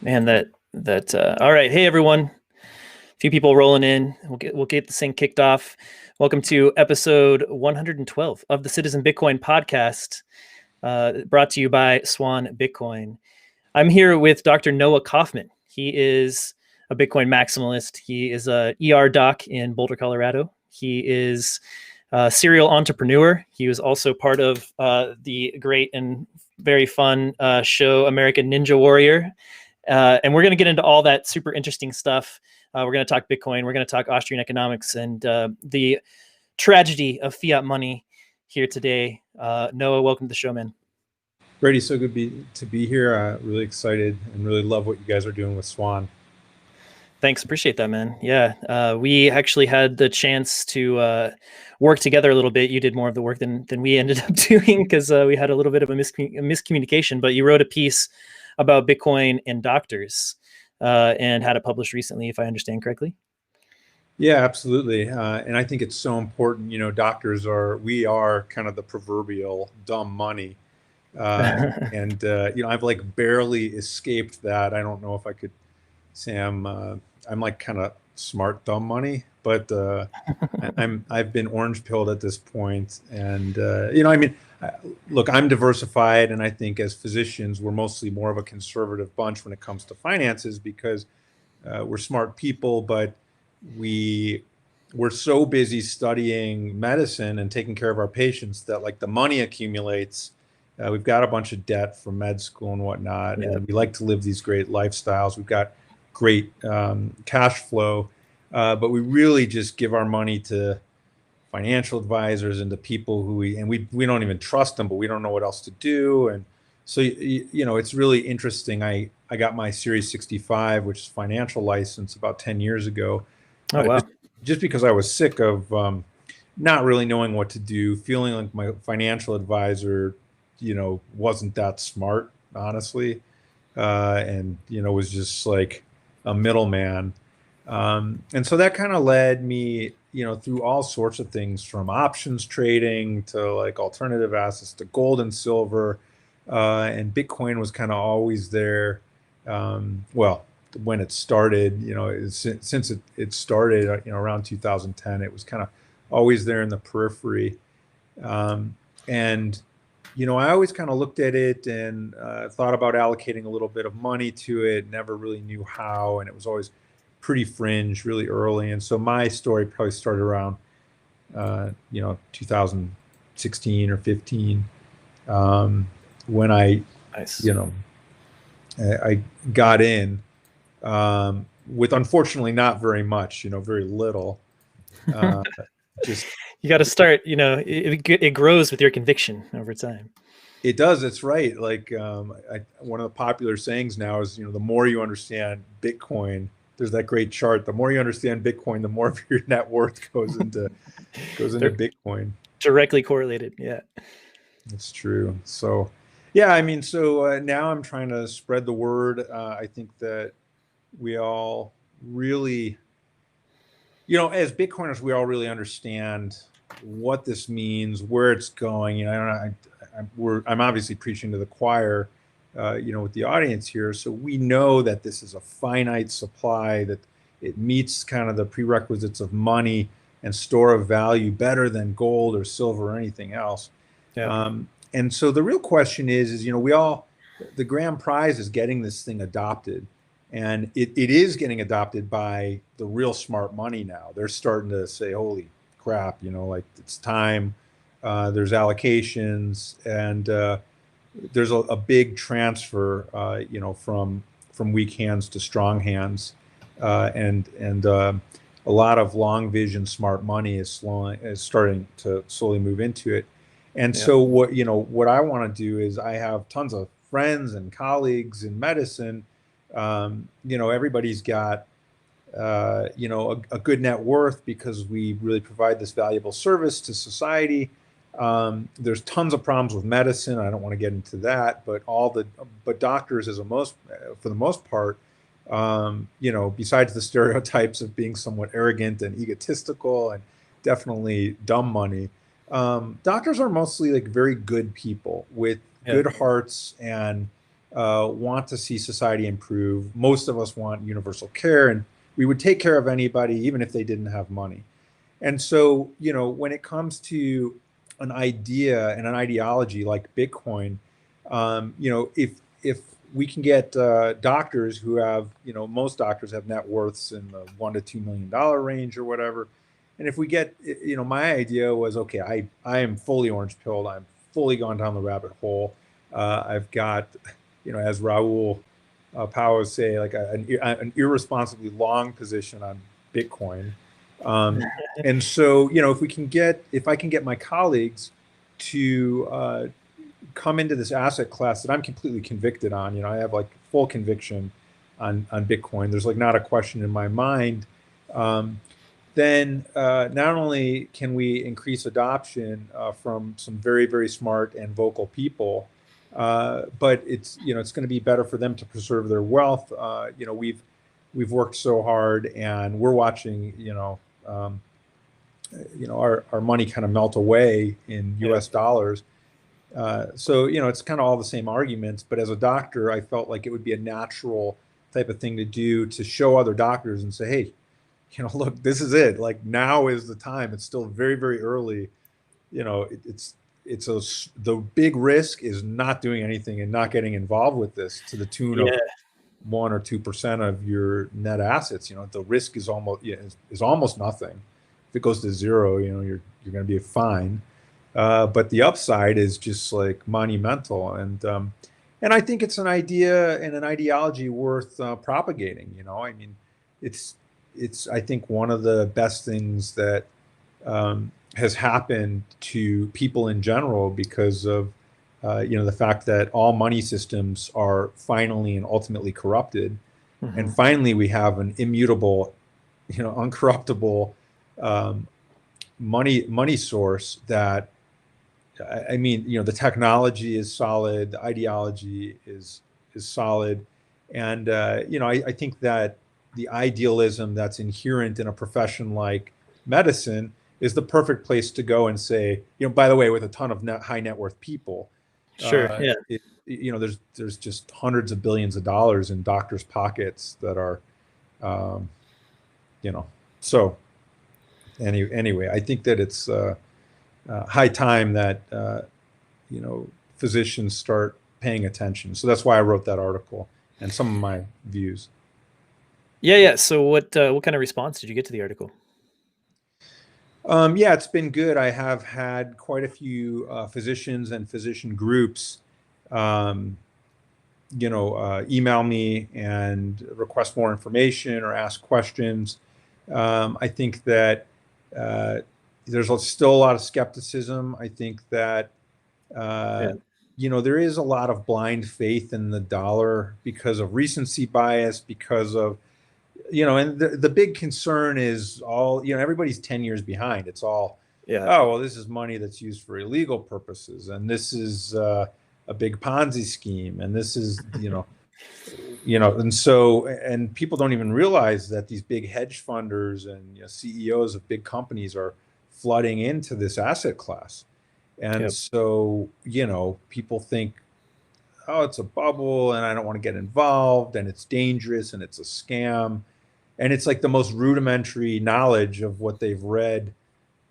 Man, that all right. Hey everyone. A few people rolling in. We'll get this thing kicked off. Welcome to episode 112 of the Citizen Bitcoin podcast, brought to you by Swan Bitcoin. I'm here with Dr. Noah Kauffman. He is a Bitcoin maximalist. He is a doc in Boulder, Colorado. He is a serial entrepreneur. He was also part of the great and very fun show American Ninja Warrior. And we're going to get into all that super interesting stuff. We're going to talk Bitcoin. We're going to talk Austrian economics and the tragedy of fiat money here today. Noah, welcome to the show, man. Brady, so good to be here. Really excited and really love what you guys are doing with Swan. Thanks. Appreciate that, man. Yeah. We actually had the chance to work together a little bit. You did more of the work than we ended up doing because we had a little bit of a miscommunication, but you wrote a piece about Bitcoin and doctors and had it published recently, if I understand correctly. Yeah, absolutely. And I think it's so important. We are kind of the proverbial dumb money. I've like barely escaped that. I don't know if I could say I'm like kind of smart dumb money, but I've been orange pilled at this point. And look, I'm diversified, and I think as physicians, we're mostly more of a conservative bunch when it comes to finances because we're smart people, but we're so busy studying medicine and taking care of our patients that like the money accumulates. We've got a bunch of debt from med school and whatnot, Yeah. and we like to live these great lifestyles. We've got great cash flow, but we really just give our money to financial advisors and to people who we don't even trust them, but we don't know what else to do. And so it's really interesting. I got my Series 65, which is financial license, about 10 years ago, Oh, wow. just because I was sick of not really knowing what to do, feeling like my financial advisor wasn't that smart, honestly, and was just like a middleman. And so that kind of led me, through all sorts of things, from options trading to like alternative assets to gold and silver. And Bitcoin was kind of always there. Well, when it started, since it started, around 2010, it was kind of always there in the periphery. And I always kind of looked at it and thought about allocating a little bit of money to it, never really knew how, and it was always pretty fringe, really early. And so my story probably started around, 2016 or 15, when Nice. you know, I got in with unfortunately not very much, very little. Uh, just You got to start, it grows with your conviction over time. It does. That's right. Like one of the popular sayings now is, the more you understand Bitcoin, there's that great chart. The more you understand Bitcoin, the more of your net worth goes into They're Bitcoin. directly correlated. Yeah. That's true. So, yeah, I mean, so now I'm trying to spread the word. I think that we all really, as Bitcoiners, we all really understand what this means, where it's going. I'm obviously preaching to the choir, with the audience here. So we know that this is a finite supply, that it meets kind of the prerequisites of money and store of value better than gold or silver or anything else. Yeah. And so the real question is, the grand prize is getting this thing adopted. And it is getting adopted by the real smart money now. They're starting to say, holy crap, like it's time. There's allocations, and there's a big transfer, from weak hands to strong hands, and a lot of long vision, smart money is starting to slowly move into it. And Yeah. so what I want to do is I have tons of friends and colleagues in medicine. Everybody's got a good net worth because we really provide this valuable service to society. There's tons of problems with medicine. I don't want to get into that, but doctors, for the most part, besides the stereotypes of being somewhat arrogant and egotistical and definitely dumb money, doctors are mostly like very good people with Yeah. good hearts and want to see society improve. Most of us want universal care, and we would take care of anybody, even if they didn't have money. And so, when it comes to an idea and an ideology like Bitcoin, if we can get doctors who have, most doctors have net worths in the $1 to $2 million range or whatever. And if we get, my idea was, okay, I am fully orange pilled. I'm fully gone down the rabbit hole. I've got, as Raul Pao would say, like an irresponsibly long position on Bitcoin. And so, if I can get my colleagues to come into this asset class that I'm completely convicted on, I have like full conviction on Bitcoin. There's like not a question in my mind. Then not only can we increase adoption from some very, very smart and vocal people, but it's going to be better for them to preserve their wealth. We've worked so hard, and we're watching our money kind of melt away in U.S. dollars. So it's kind of all the same arguments. But as a doctor, I felt like it would be a natural type of thing to do, to show other doctors and say, hey, look, this is it. Like, now is the time. It's still very, very early. The big risk is not doing anything and not getting involved with this to the tune of 1 or 2% of your net assets. The risk is almost nothing. If it goes to zero, you're going to be fine. But the upside is just like monumental. And I think it's an idea and an ideology worth propagating. I mean, it's I think one of the best things that has happened to people in general, because of the fact that all money systems are finally and ultimately corrupted. Mm-hmm. And finally we have an immutable, uncorruptible money source that, I mean, the technology is solid, the ideology is solid. And I think that the idealism that's inherent in a profession like medicine is the perfect place to go and say, by the way, with a ton of high net worth people, sure, there's just hundreds of billions of dollars in doctors' pockets that are, so anyway, I think that it's high time that physicians start paying attention. So that's why I wrote that article and some of my views. Yeah. So what kind of response did you get to the article? Yeah, it's been good. I have had quite a few physicians and physician groups, email me and request more information or ask questions. I think that there's still a lot of skepticism. I think that, there is a lot of blind faith in the dollar because of recency bias, because of, and the big concern is all, everybody's 10 years behind. It's all, oh, well, this is money that's used for illegal purposes. And this is a big Ponzi scheme. And this is, and so, and people don't even realize that these big hedge funders and CEOs of big companies are flooding into this asset class. And so, people think, oh, it's a bubble and I don't want to get involved and it's dangerous and it's a scam. And it's like the most rudimentary knowledge of what they've read,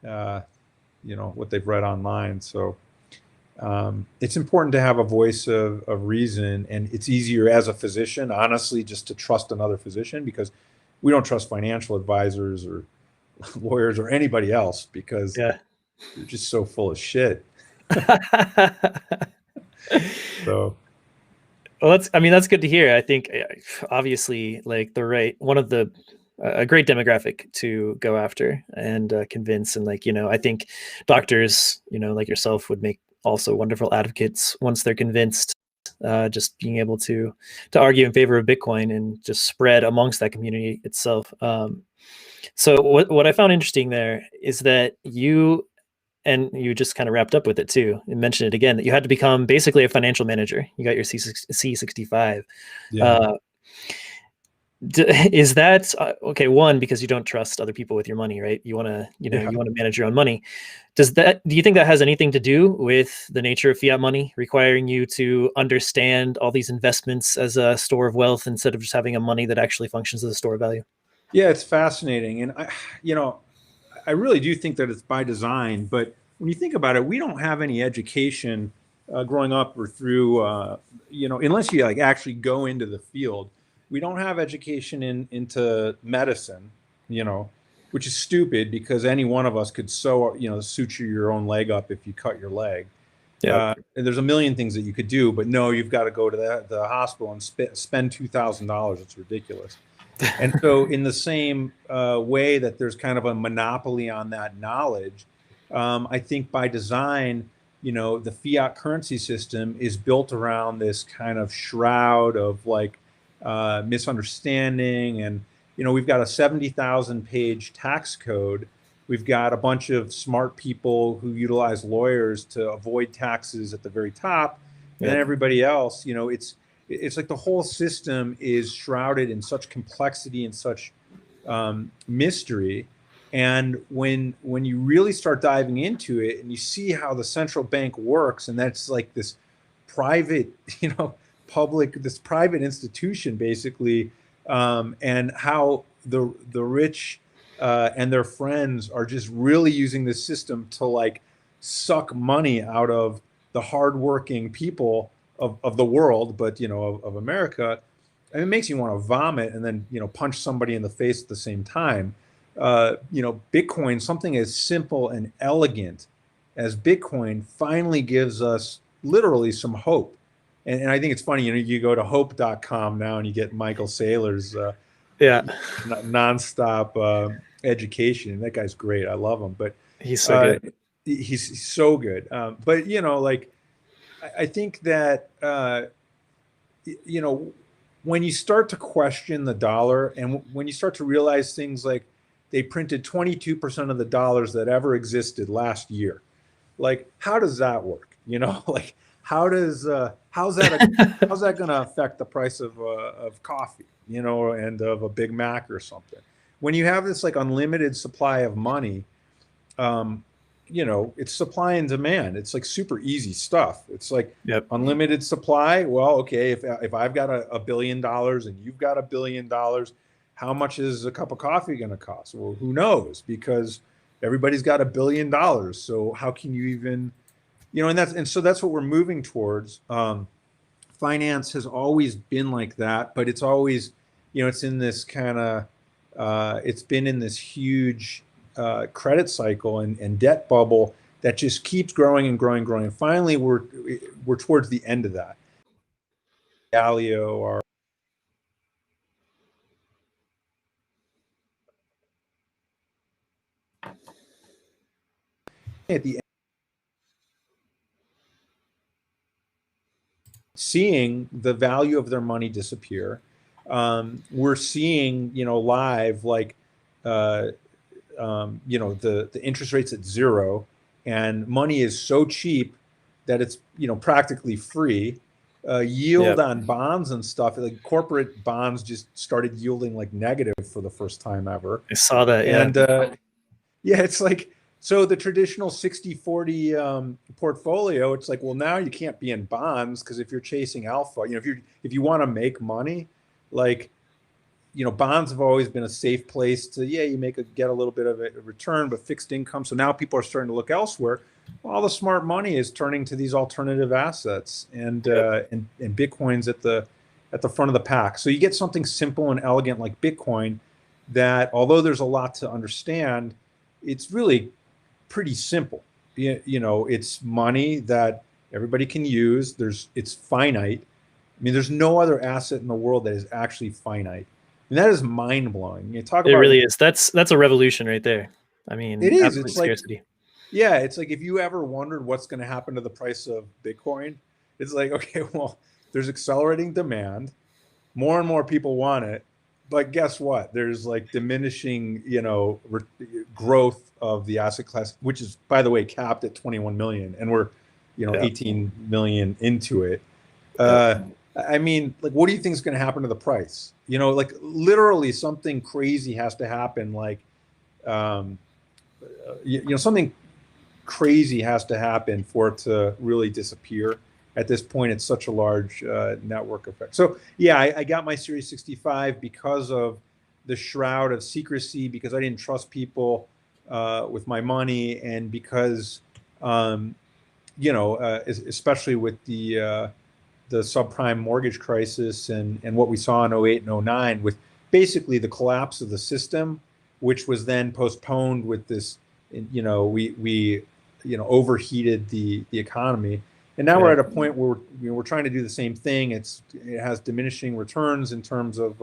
what they've read online. So it's important to have a voice of reason. And it's easier as a physician, honestly, just to trust another physician, because we don't trust financial advisors or lawyers or anybody else, because they're just so full of shit. So, well, that's good to hear. I think obviously, like, one of the a great demographic to go after and convince. And I think doctors, like yourself, would make also wonderful advocates once they're convinced. Just being able to argue in favor of Bitcoin and just spread amongst that community itself. So what I found interesting there is that you just kind of wrapped up with it too, and mentioned it again, that you had to become basically a financial manager. You got your C65. Is that okay? One, because you don't trust other people with your money, right? You want to, Yeah. you want to manage your own money. Do you think that has anything to do with the nature of fiat money, requiring you to understand all these investments as a store of wealth instead of just having a money that actually functions as a store of value? Yeah, it's fascinating. And I really do think that it's by design, but when you think about it, we don't have any education growing up or through, unless you like actually go into the field, we don't have education into medicine, you know, which is stupid because any one of us could suture your own leg up if you cut your leg. Yeah. And there's a million things that you could do, but no, you've got to go to the hospital and spend $2,000. It's ridiculous. And so, in the same way that there's kind of a monopoly on that knowledge, I think by design, the fiat currency system is built around this kind of shroud of like misunderstanding. And, we've got a 70,000 page tax code. We've got a bunch of smart people who utilize lawyers to avoid taxes at the very top. And then Yep. everybody else, it's like the whole system is shrouded in such complexity and such mystery. And when you really start diving into it and you see how the central bank works, and that's like this private, this private institution basically, and how the rich and their friends are just really using this system to like suck money out of the hardworking people of the world, but of America, and it makes you want to vomit and then punch somebody in the face at the same time. Bitcoin, something as simple and elegant as Bitcoin, finally gives us literally some hope. And I think it's funny, you go to hope.com now and you get Michael Saylor's Yeah. nonstop education. That guy's great. I love him, but He's so good. he's so good. But like I think that when you start to question the dollar and when you start to realize things like they printed 22% of the dollars that ever existed last year, like how does that work? Like how's that going to affect the price of coffee, and of a Big Mac or something? When you have this like unlimited supply of money, um, it's supply and demand. It's like super easy stuff. It's like Yep. unlimited supply. Well, okay, if I've got a $1 billion and you've got $1 billion, how much is a cup of coffee going to cost? Well, who knows? Because everybody's got $1 billion. So how can you even, and so that's what we're moving towards. Finance has always been like that, but it's always, it's in this kind of, it's been in this huge credit cycle and debt bubble that just keeps growing and growing and growing. And finally, we're towards the end of that. Galileo are at the end, seeing the value of their money disappear. We're seeing, live like, the interest rates at zero, and money is so cheap that it's practically free. Yield Yep. on bonds and stuff, like corporate bonds just started yielding like negative for the first time ever. I saw that. Yeah. And yeah, it's like, so the traditional 60-40 portfolio, it's like, well, now you can't be in bonds because if you're chasing alpha, if you want to make money, like, bonds have always been a safe place to, you get a little bit of a return, but fixed income. So now people are starting to look elsewhere. Well, all the smart money is turning to these alternative assets, and and Bitcoin's at the front of the pack. So you get something simple and elegant like Bitcoin that, although there's a lot to understand, it's really pretty simple. It's money that everybody can use. It's finite. I mean, there's no other asset in the world that is actually finite. And that is mind blowing. You talk It about, really is. That's a revolution right there. I it mean, is. absolute It's like, scarcity. yeah, it's like if you ever wondered what's going to happen to the price of Bitcoin, it's like, okay, well, there's accelerating demand, more and more people want it, but guess what? There's like diminishing, growth of the asset class, which is, by the way, capped at 21 million, and we're, Yeah. 18 million into it. Yep. I mean, like, what do you think is going to happen to the price? Like literally something crazy has to happen. Like, um, something crazy has to happen for it to really disappear. At this point, it's such a large network effect. So yeah, I got my Series 65 because of the shroud of secrecy, because I didn't trust people with my money, and because especially with the subprime mortgage crisis and what we saw in '08 and '09, with basically the collapse of the system, which was then postponed with this, we overheated the economy. And now we're Yeah. at a point where we're trying to do the same thing. It has diminishing returns in terms of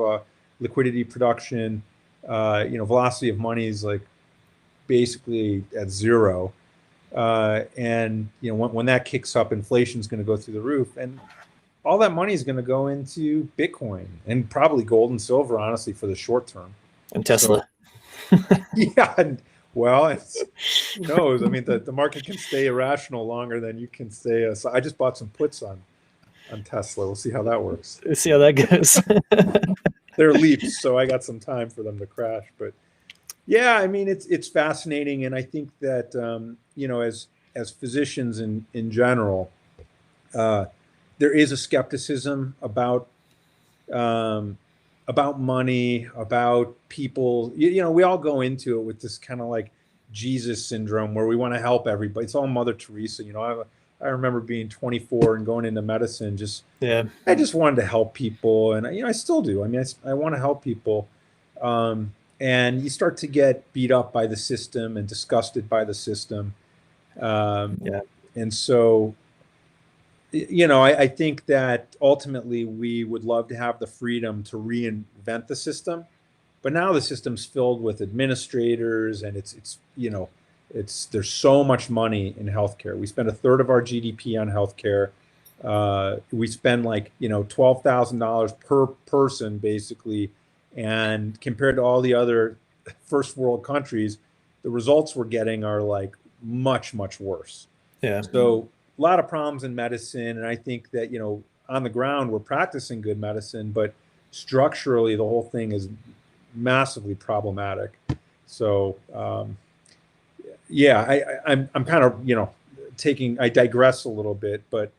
liquidity production. Velocity of money is like basically at zero. And when that kicks up, inflation is going to go through the roof, and all that money is going to go into Bitcoin and probably gold and silver, honestly, for the short term. And So Tesla. yeah, well, who knows? I mean, the market can stay irrational longer than you can stay. So I just bought some puts on Tesla. We'll see how that works. Let's see how that goes. They're leaps, so I got some time for them to crash. But yeah, I mean, it's fascinating, and I think that as physicians in general, uh, there is a skepticism um, about money, about people. We all go into it with this kind of like Jesus syndrome where we want to help everybody. It's all Mother Teresa. I remember being 24 and going into medicine. Yeah. I just wanted to help people, and I still do. I mean, I want to help people. And you start to get beat up by the system and disgusted by the system. Yeah. And so, I think that ultimately we would love to have the freedom to reinvent the system, but now the system's filled with administrators, and there's so much money in healthcare. We spend a third of our GDP on healthcare. We spend like $12,000 per person basically, and compared to all the other first world countries, the results we're getting are like much, much worse. Yeah. So a lot of problems in medicine, and I think that on the ground we're practicing good medicine, but structurally the whole thing is massively problematic. So yeah, I'm kind of I digress a little bit, but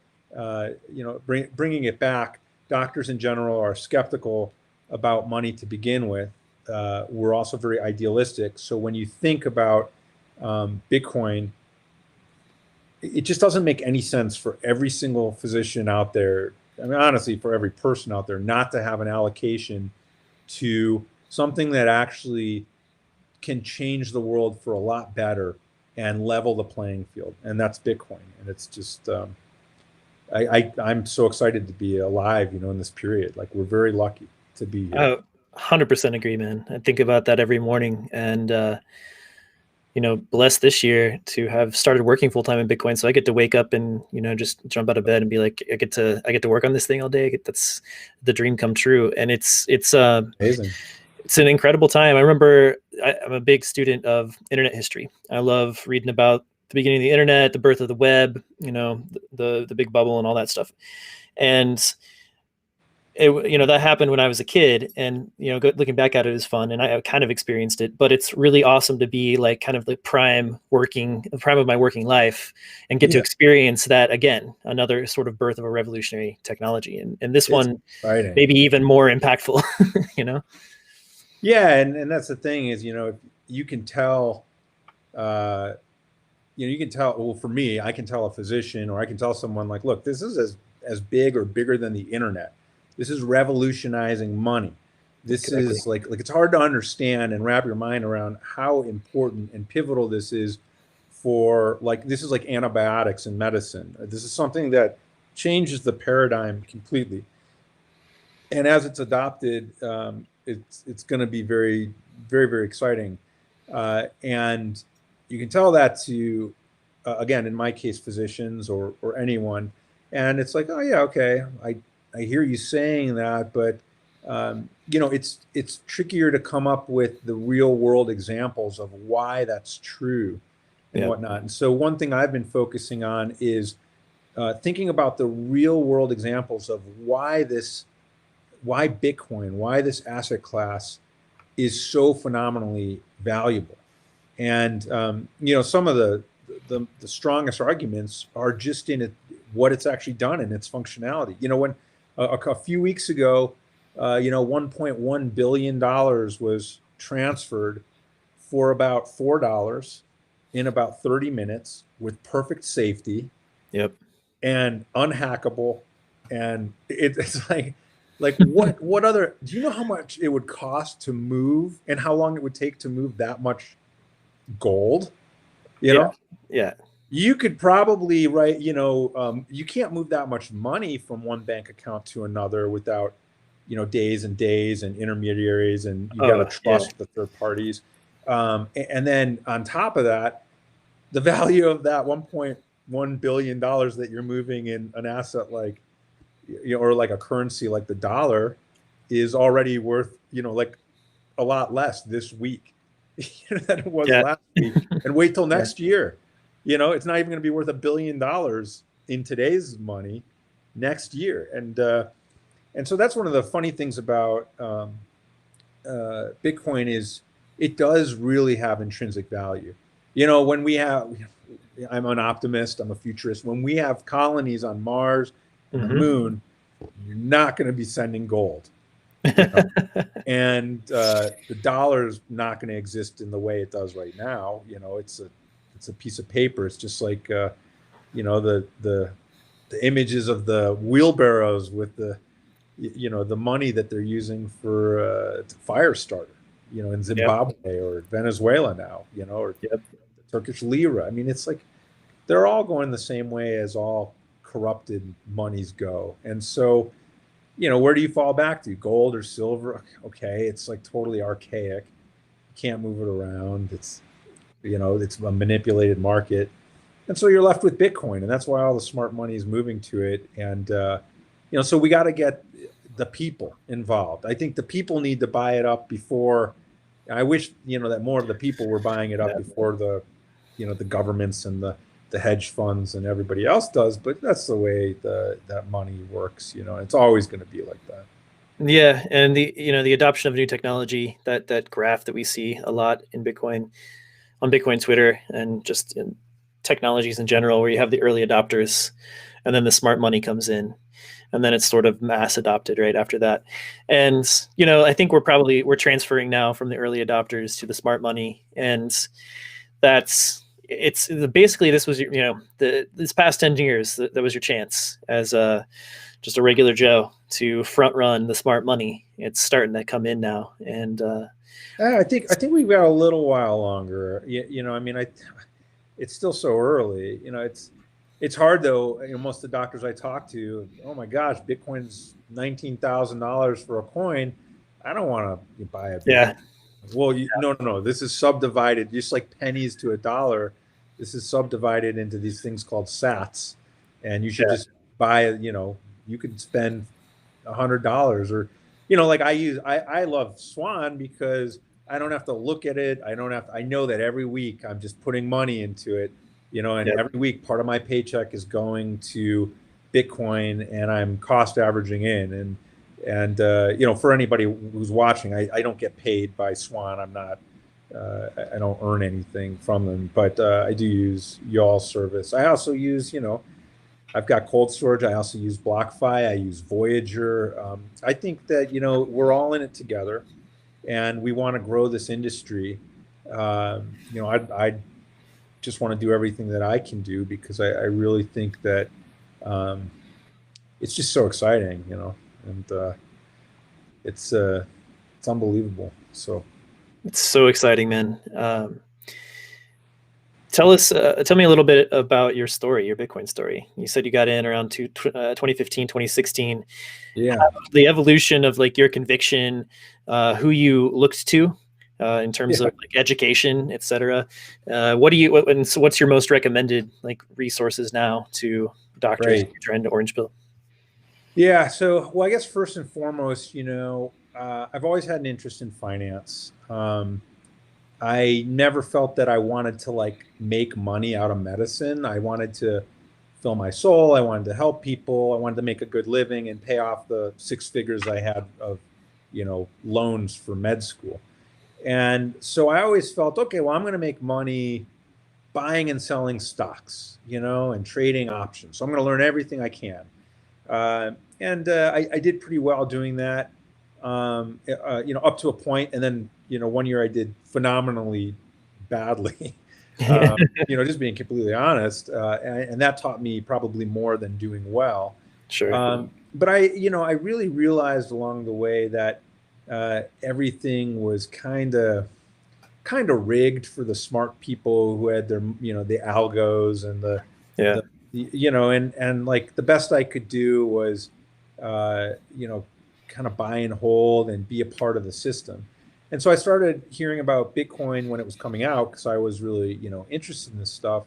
bringing it back, doctors in general are skeptical about money to begin with. We're also very idealistic. So when you think about Bitcoin, it just doesn't make any sense for every single physician out there. I mean, honestly, for every person out there, not to have an allocation to something that actually can change the world for a lot better and level the playing field. And that's Bitcoin. And it's just, I'm so excited to be alive, in this period. Like, we're very lucky to be here. 100% agree, man. I think about that every morning, and blessed this year to have started working full time in Bitcoin. So I get to wake up and just jump out of bed and be like, I get to work on this thing all day. That's the dream come true, and it's Amazing. It's an incredible time. I remember I'm a big student of internet history. I love reading about the beginning of the internet, the birth of the web, the big bubble and all that stuff. And that happened when I was a kid, and looking back at it is fun, and I kind of experienced it. But it's really awesome to be like kind of the prime of my working life, and get to experience that again, another sort of birth of a revolutionary technology, and this one exciting. Maybe even more impactful. Yeah, and that's the thing is, you can tell, you can tell. Well, for me, I can tell a physician, or I can tell someone like, look, this is as big or bigger than the internet. This is revolutionizing money. This is like it's hard to understand and wrap your mind around how important and pivotal this is for, like, this is like antibiotics in medicine. This is something that changes the paradigm completely. And as it's adopted, it's going to be very, very, very exciting. And you can tell that to, again, in my case, physicians or anyone. And it's like, oh yeah, okay, I hear you saying that, but it's trickier to come up with the real world examples of why that's true and whatnot. And so one thing I've been focusing on is thinking about the real world examples of why Bitcoin, why this asset class is so phenomenally valuable. And some of the strongest arguments are just in what it's actually done and its functionality. When a few weeks ago, $1.1 billion was transferred for about $4 in about 30 minutes with perfect safety. Yep. And unhackable. And it's like what other, do you know how much it would cost to move and how long it would take to move that much gold? Yeah. Yeah. You could probably, right, you can't move that much money from one bank account to another without, days and days and intermediaries, and you got to trust the third parties. And then on top of that, the value of that $1.1 billion that you're moving in an asset like, or like a currency like the dollar is already worth, like a lot less this week than it was last week. And wait till next year. It's not even going to be worth $1 billion in today's money next year. And so that's one of the funny things about Bitcoin is it does really have intrinsic value. When we have, I'm an optimist, I'm a futurist. When we have colonies on Mars and the moon, you're not going to be sending gold. And the dollar's not going to exist in the way it does right now. It's a piece of paper. It's just like the images of the wheelbarrows with the money that they're using for fire starter, in Zimbabwe or Venezuela now, or the Turkish lira. I mean, it's like they're all going the same way as all corrupted monies go. And so, where do you fall back to? Gold or silver? Okay, it's like totally archaic. You can't move it around. It's a manipulated market. And so you're left with Bitcoin, and that's why all the smart money is moving to it. And so we got to get the people involved. I think the people need to buy it up before. I wish that more of the people were buying it up before the governments and the hedge funds and everybody else does. But that's the way that money works. It's always going to be like that. Yeah, and the adoption of new technology, that graph that we see a lot in Bitcoin, on Bitcoin Twitter, and just in technologies in general, where you have the early adopters, and then the smart money comes in, and then it's sort of mass adopted right after that. And I think we're transferring now from the early adopters to the smart money, and it's basically, this was this past 10 years that was your chance as just a regular Joe to front run the smart money. It's starting to come in now, and I think we've got a little while longer. I mean, it's still so early. It's hard though. Most of the doctors I talk to, oh my gosh, Bitcoin's $19,000 for a coin. I don't want to buy a Bitcoin. Yeah. Well, no. This is subdivided, just like pennies to a dollar. This is subdivided into these things called sats, and you should just buy. You could spend $100 or, like I love Swan because I don't have to look at it. I know that every week I'm just putting money into it, and every week part of my paycheck is going to Bitcoin, and I'm cost averaging in. And for anybody who's watching, I don't get paid by Swan. I'm not, I don't earn anything from them, but I do use y'all's service. I also use, I've got cold storage. I also use BlockFi. I use Voyager. I think that, we're all in it together, and we want to grow this industry. I just want to do everything that I can do because I really think that it's just so exciting, and it's unbelievable. So it's so exciting, man. Tell me a little bit about your story, your Bitcoin story. You said you got in around 2015, 2016. Yeah. The evolution of like your conviction, who you looked to in terms of like education, et cetera. What's your most recommended like resources now to doctors trying to orange pill? Yeah. So, well, I guess first and foremost, I've always had an interest in finance. I never felt that I wanted to like make money out of medicine. I wanted to fill my soul. I wanted to help people. I wanted to make a good living and pay off the 6 figures I had of, loans for med school. And so I always felt, okay, well, I'm going to make money buying and selling stocks, and trading options. So I'm going to learn everything I can. I did pretty well doing that, up to a point. And then, one year I did phenomenally badly, just being completely honest. And that taught me probably more than doing well. Sure. But I really realized along the way that everything was kind of rigged for the smart people who had their, the algos and Yeah. and like the best I could do was, kind of buy and hold and be a part of the system. And so I started hearing about Bitcoin when it was coming out because I was really, interested in this stuff.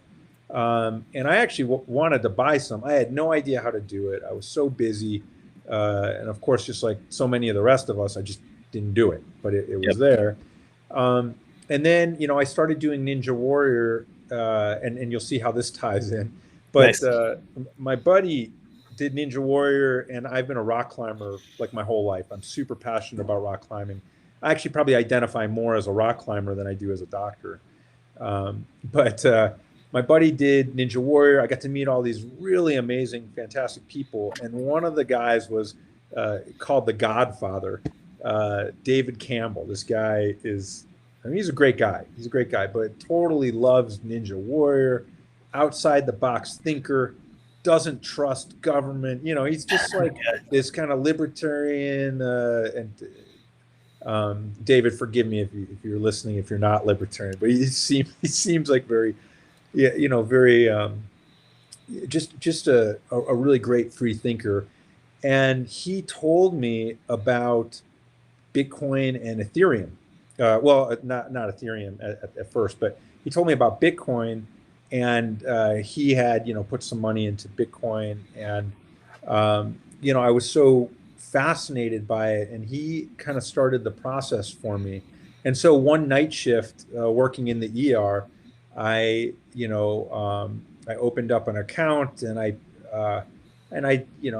And I actually wanted to buy some. I had no idea how to do it. I was so busy. And of course, just like so many of the rest of us, I just didn't do it, but it was there. And then, I started doing Ninja Warrior, and you'll see how this ties in. But Nice. My buddy did Ninja Warrior, and I've been a rock climber like my whole life. I'm super passionate about rock climbing. I actually probably identify more as a rock climber than I do as a doctor. But my buddy did Ninja Warrior. I got to meet all these really amazing, fantastic people. And one of the guys was called the Godfather, David Campbell. This guy he's a great guy. He's a great guy, but totally loves Ninja Warrior, outside the box thinker, doesn't trust government. He's just like this kind of libertarian. David, forgive me if you're listening, if you're not libertarian, but he seems like very, yeah, very just a really great free thinker. And he told me about Bitcoin and Ethereum. Well, not Ethereum at first, but he told me about Bitcoin, and he had put some money into Bitcoin, and I was so fascinated by it, and he kind of started the process for me. And so one night shift, working in the ER, I opened up an account, and I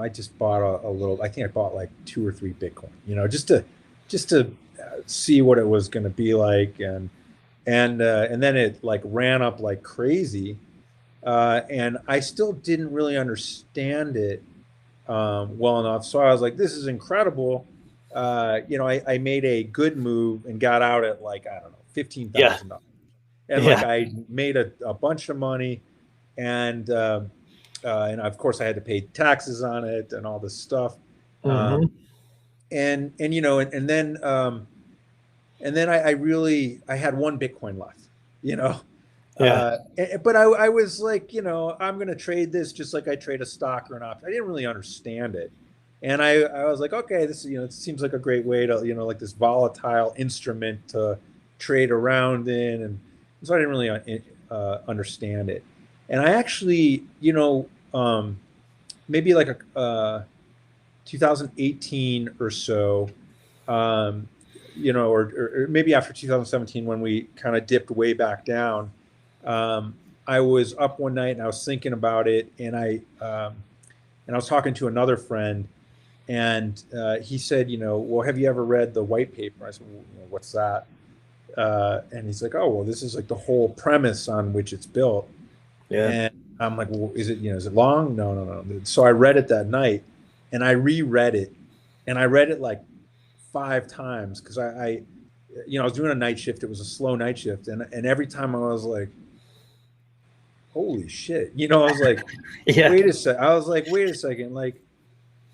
just bought a little. I think I bought like 2 or 3 Bitcoin, just to see what it was going to be like, and then it like ran up like crazy, and I still didn't really understand it well enough. So I was like, "This is incredible." I made a good move and got out at like, I don't know, Yeah. $15,000, and like Yeah. I made a bunch of money, and and of course I had to pay taxes on it and all this stuff. Hmm. And and then I really I had 1 Bitcoin left, you know. Yeah. But I was like, I'm going to trade this just like I trade a stock or an option. I didn't really understand it, and I was like, okay, this it seems like a great way to like this volatile instrument to trade around in, and so I didn't really understand it. And I actually, maybe like a 2018 or so, um, or maybe after 2017 when we kind of dipped way back down. I was up one night and I was thinking about it, and I was talking to another friend, and he said, well, have you ever read the white paper? I said, well, what's that? And he's like, oh, well, this is like the whole premise on which it's built. Yeah. And I'm like, well, is it long? No, no, no. So I read it that night, and I reread it, and I read it like 5 times because I was doing a night shift. It was a slow night shift, and every time I was like, holy shit, I was like, Yeah. wait a sec. I was like, wait a second, like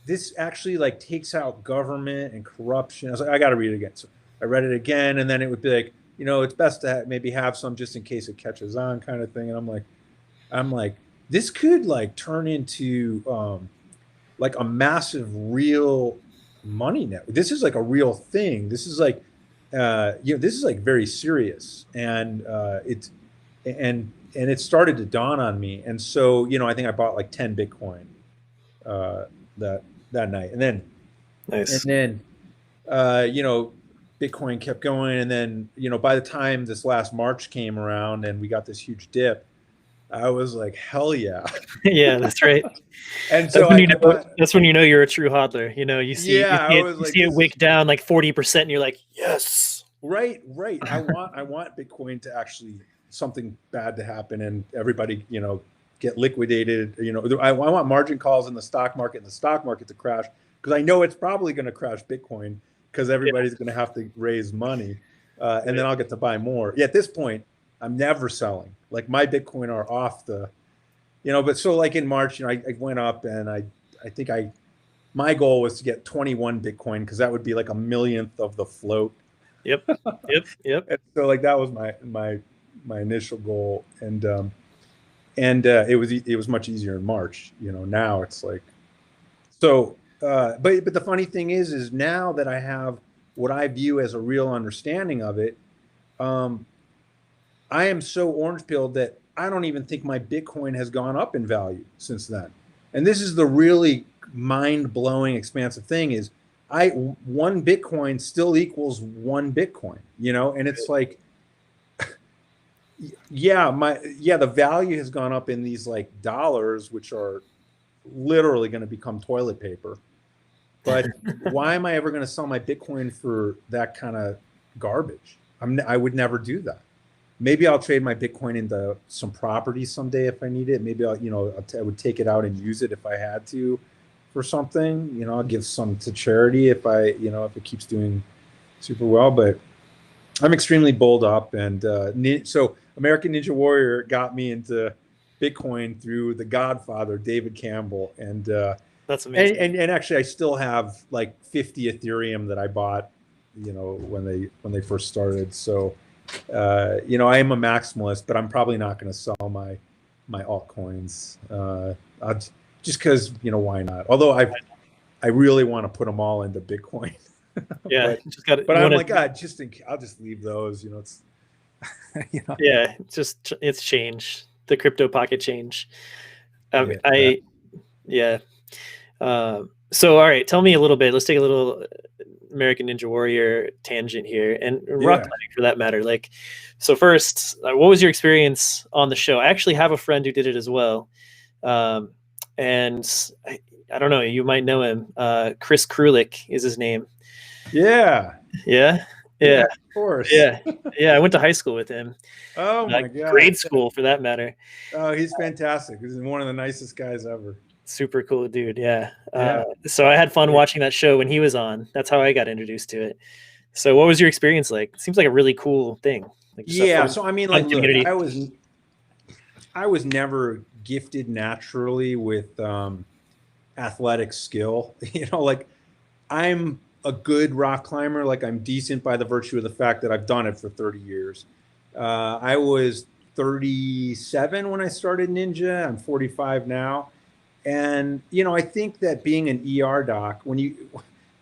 this actually like takes out government and corruption. I was like, I got to read it again. So I read it again, and then it would be like, it's best to maybe have some just in case it catches on, kind of thing. And I'm like, this could like turn into like a massive real money network. This is like a real thing. This is like, this is like very serious, and and it started to dawn on me. And so, I think I bought like 10 Bitcoin uh, that night, and then and Nice. then uh, you know, Bitcoin kept going, and then by the time this last March came around and we got this huge dip, I was like, hell yeah. Yeah, that's right. And That's so when I bought, that's when you know you're a true hodler. You know, yeah, I was you like, see it this is wick down like 40%, and you're like, yes. right, right. I want Bitcoin to actually something bad to happen and everybody, get liquidated. I want margin calls in the stock market and the stock market to crash because I know it's probably going to crash Bitcoin because Yeah, everybody's going to have to raise money, and then right. I'll get to buy more. Yeah, at this point, I'm never selling. Like my Bitcoin are off the, but so like in March, I went up and I think my goal was to get 21 Bitcoin because that would be like a millionth of the float. Yep. Yep. Yep. And so like that was my initial goal, and it was much easier in March. Now it's like so. But the funny thing is now that I have what I view as a real understanding of it, um, I am so orange pilled that I don't even think my Bitcoin has gone up in value since then. And this is the really mind blowing, expansive thing is one Bitcoin still equals one Bitcoin, and it's like, the value has gone up in these like dollars, which are literally going to become toilet paper. But why am I ever going to sell my Bitcoin for that kind of garbage? I would never do that. Maybe I'll trade my Bitcoin into some property someday if I need it. Maybe I would take it out and use it if I had to for something. I'll give some to charity if it keeps doing super well. But I'm extremely bowled up, and so American Ninja Warrior got me into Bitcoin through the Godfather, David Campbell, and That's and, amazing. and and actually, I still have like 50 Ethereum that I bought, when they first started. So, I am a maximalist, but I'm probably not going to sell my altcoins, just because why not? Although I really want to put them all into Bitcoin, Yeah, but just got but you I'm want like, to. I'll just leave those. It's you know Yeah, it's change, the crypto pocket change. yeah. I Yeah. So all right, tell me a little bit. Let's take a little American Ninja Warrior tangent here, and rock Yeah. climbing for that matter. Like, so first, what was your experience on the show? I actually have a friend who did it as well, um, and I don't know. You might know him. Chris Krulik is his name. Yeah. Yeah, Yeah, yeah, of course. yeah, yeah. I went to high school with him. Oh my God. Grade school, for that matter. Oh, he's fantastic. He's one of the nicest guys ever. Super cool dude. Yeah. Yeah. So I had fun watching that show when he was on. That's how I got introduced to it. So what was your experience like? Seems like a really cool thing. Like just a Yeah. So I mean, like, fun look, community. I was never gifted naturally with athletic skill. Like I'm a good rock climber. Like I'm decent by the virtue of the fact that I've done it for 30 years. I was 37 when I started Ninja. I'm 45 now. And, I think that being an ER doc,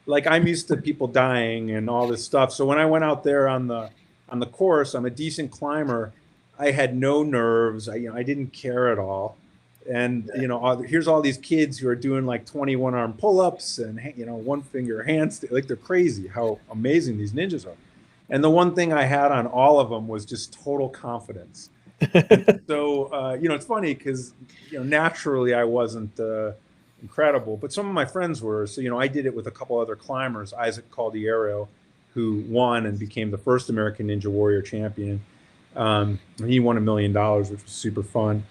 like I'm used to people dying and all this stuff. So when I went out there on the course, I'm a decent climber. I had no nerves. I didn't care at all. And, here's all these kids who are doing like 21 arm pull-ups and, one finger handstand. Like they're crazy how amazing these ninjas are. And the one thing I had on all of them was just total confidence. And so, it's funny because, naturally I wasn't incredible, but some of my friends were. So, I did it with a couple other climbers, Isaac Caldiero, who won and became the first American Ninja Warrior champion. He won $1 million, which was super fun.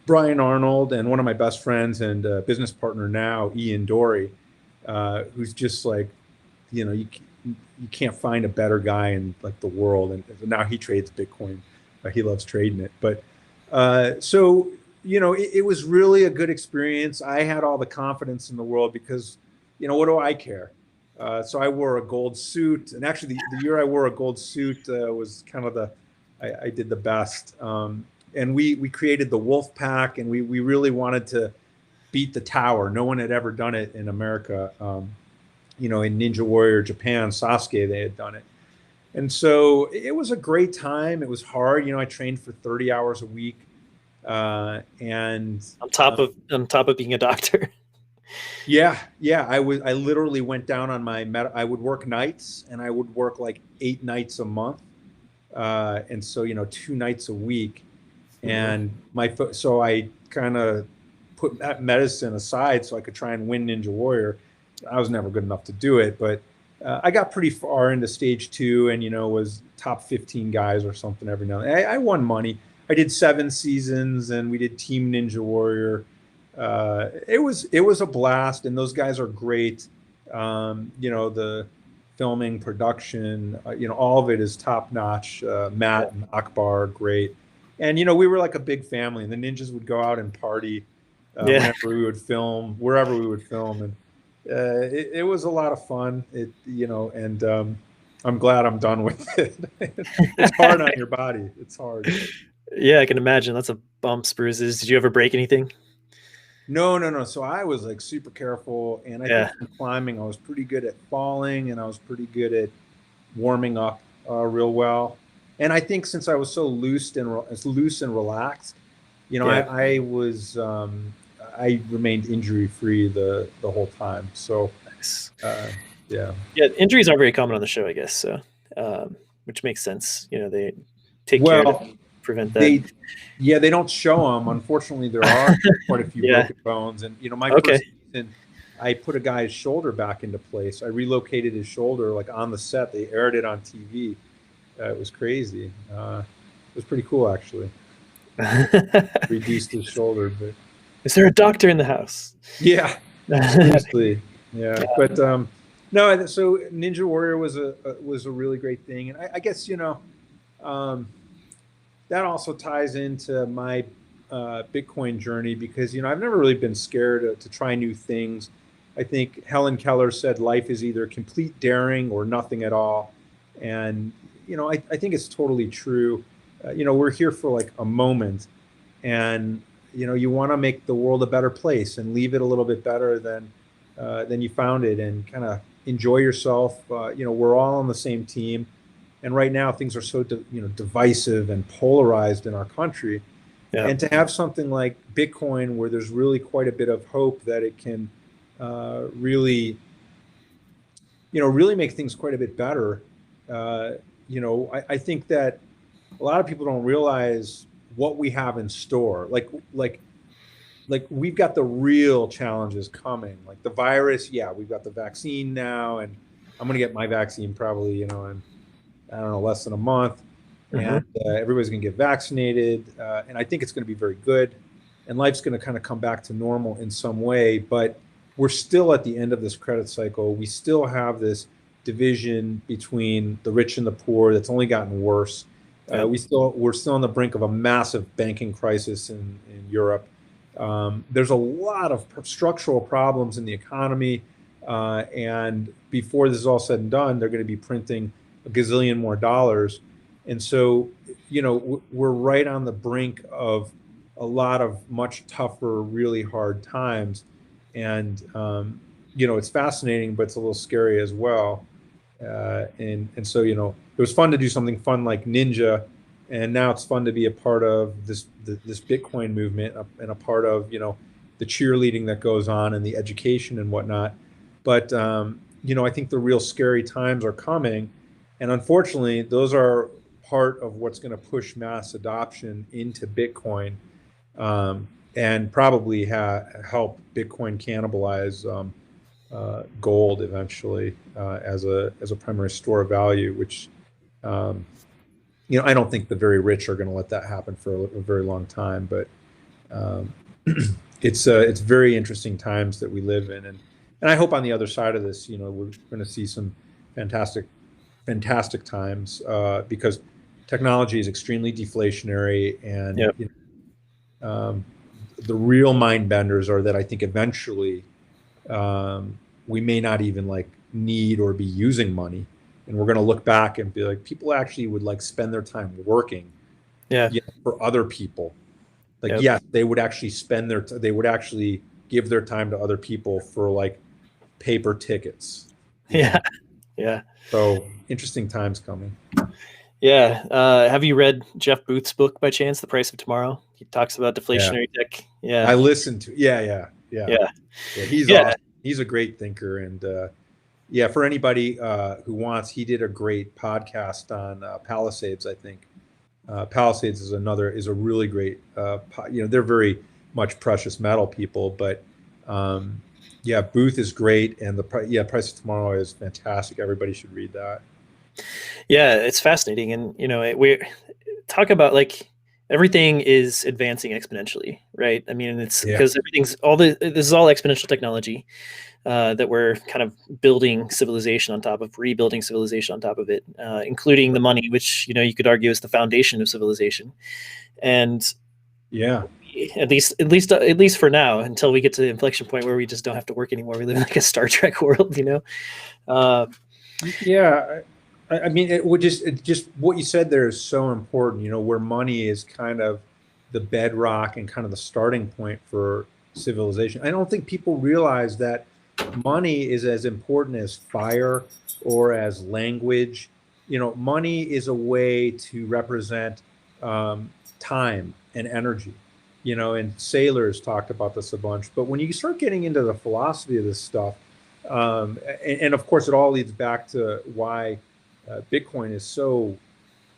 Brian Arnold and one of my best friends and business partner now, Ian Dory, who's just like, you can't find a better guy in like the world. And now he trades Bitcoin. He loves trading it. But so, it was really a good experience. I had all the confidence in the world because, what do I care? So I wore a gold suit. And actually, the year I wore a gold suit was kind of I did the best. And we created the Wolf Pack, and we really wanted to beat the tower. No one had ever done it in America. In Ninja Warrior Japan, Sasuke, they had done it. And so it was a great time. It was hard. I trained for 30 hours a week. And on top of being a doctor. yeah, I literally went down on I would work nights, and I would work like 8 nights a month. And so, 2 nights a week. And so I kind of put that medicine aside so I could try and win Ninja Warrior. I was never good enough to do it, but I got pretty far into stage 2, and was top 15 guys or something every now and then. I won money. I did 7 seasons, and we did Team Ninja Warrior. It was a blast, and those guys are great. The filming, production, all of it is top notch. Yeah. Matt and Akbar, great. And we were like a big family, and the ninjas would go out and party Yeah. whenever we would film, wherever we would film, and it was a lot of fun. And I'm glad I'm done with it. It's hard on your body. It's hard. Yeah, I can imagine. Lots of bumps, bruises. Did you ever break anything? No, no, no. So I was like super careful, and I think Yeah. in climbing I was pretty good at falling, and I was pretty good at warming up real well. And I think since I was so loose and relaxed, Yeah. I remained injury free the whole time. So Nice. uh, yeah. Yeah, injuries aren't very common on the show, I guess. So, which makes sense. They take care to Well, prevent that. they don't show them. Unfortunately, there are quite a few Yeah. broken bones. And my Okay. first season, I put a guy's shoulder back into place. I relocated his shoulder like on the set. They aired it on TV. It was crazy. It was pretty cool, actually. Reduced his shoulder, but Is there a doctor in the house? yeah, seriously, yeah. But no. So Ninja Warrior was a really great thing, and I guess um, that also ties into my Bitcoin journey because I've never really been scared to try new things. I think Helen Keller said life is either complete daring or nothing at all, and I think it's totally true. We're here for like a moment, and you want to make the world a better place and leave it a little bit better than you found it, and kind of enjoy yourself. We're all on the same team, and right now things are so divisive and polarized in our country. Yeah. And to have something like Bitcoin, where there's really quite a bit of hope that it can really make things quite a bit better. I think that a lot of people don't realize what we have in store. Like we've got the real challenges coming, like the virus. Yeah, we've got the vaccine now, and I'm going to get my vaccine probably, in, I don't know, less than a month. Mhm. And everybody's going to get vaccinated. And I think it's going to be very good. And life's going to kind of come back to normal in some way. But we're still at the end of this credit cycle. We still have this division between the rich and the poor that's only gotten worse. Yeah. We're still on the brink of a massive banking crisis in Europe. There's a lot of structural problems in the economy, and before this is all said and done, they're going to be printing a gazillion more dollars, and so we're right on the brink of a lot of much tougher, really hard times, and it's fascinating, but it's a little scary as well. And so it was fun to do something fun like Ninja, and now it's fun to be a part of this Bitcoin movement and a part of the cheerleading that goes on and the education and whatnot. But I think the real scary times are coming, and unfortunately, those are part of what's going to push mass adoption into Bitcoin, and probably help Bitcoin cannibalize gold eventually as a primary store of value, which I don't think the very rich are going to let that happen for a very long time. But um, it's very interesting times that we live in, and I hope on the other side of this, we're going to see some fantastic times because technology is extremely deflationary, and Yep. The real mind benders are that I think eventually we may not even like need or be using money, and we're going to look back and be like, people actually would like spend their time working, Yeah. for other people. Like, Yep. yes, they would actually they would actually give their time to other people for like paper tickets. Yeah. Yeah. So interesting times coming. Yeah. Have you read Jeff Booth's book by chance, The Price of Tomorrow? He talks about Yeah, deflationary tech. Yeah. I listened to. Yeah. Yeah. He's Yeah. awesome. He's a great thinker, and yeah, for anybody who wants, he did a great podcast on Palisades, I think. Palisades is a really great, they're very much precious metal people, but yeah, Booth is great, and Price of Tomorrow is fantastic. Everybody should read that. Yeah, it's fascinating, and we talk about like everything is advancing exponentially, right? I mean, it's Yeah. because this is all exponential technology that we're kind of building civilization on top of, rebuilding civilization on top of it, including the money, which you could argue is the foundation of civilization. And Yeah. at least for now, until we get to the inflection point where we just don't have to work anymore, we live in like a Star Trek world. Uh, Yeah, I mean, it just what you said there is so important. Where money is kind of the bedrock and kind of the starting point for civilization. I don't think people realize that money is as important as fire or as language. Money is a way to represent time and energy. And sailors talked about this a bunch. But when you start getting into the philosophy of this stuff, and of course, it all leads back to why Bitcoin is so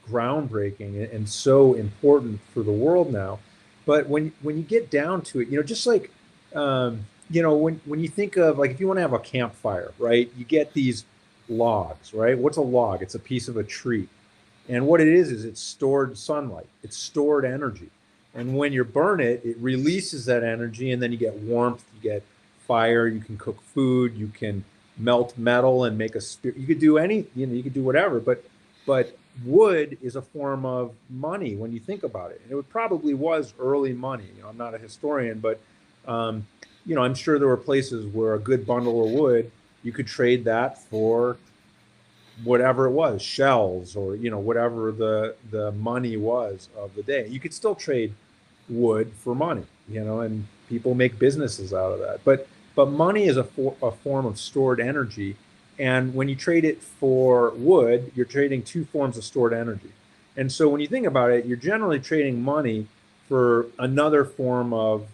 groundbreaking and so important for the world now. But when you get down to it, just like when you think of, like, if you want to have a campfire, right? You get these logs, right? What's a log? It's a piece of a tree, and what it is it's stored sunlight, it's stored energy, and when you burn it, it releases that energy, and then you get warmth, you get fire, you can cook food, you can melt metal and make a spirit. You could do you could do whatever, but wood is a form of money when you think about it. And it probably was early money. I'm not a historian, but I'm sure there were places where a good bundle of wood, you could trade that for whatever it was, shells, or whatever the money was of the day. You could still trade wood for money, and people make businesses out of that. But money is a form of stored energy, and when you trade it for wood, you're trading two forms of stored energy. And so when you think about it, you're generally trading money for another form of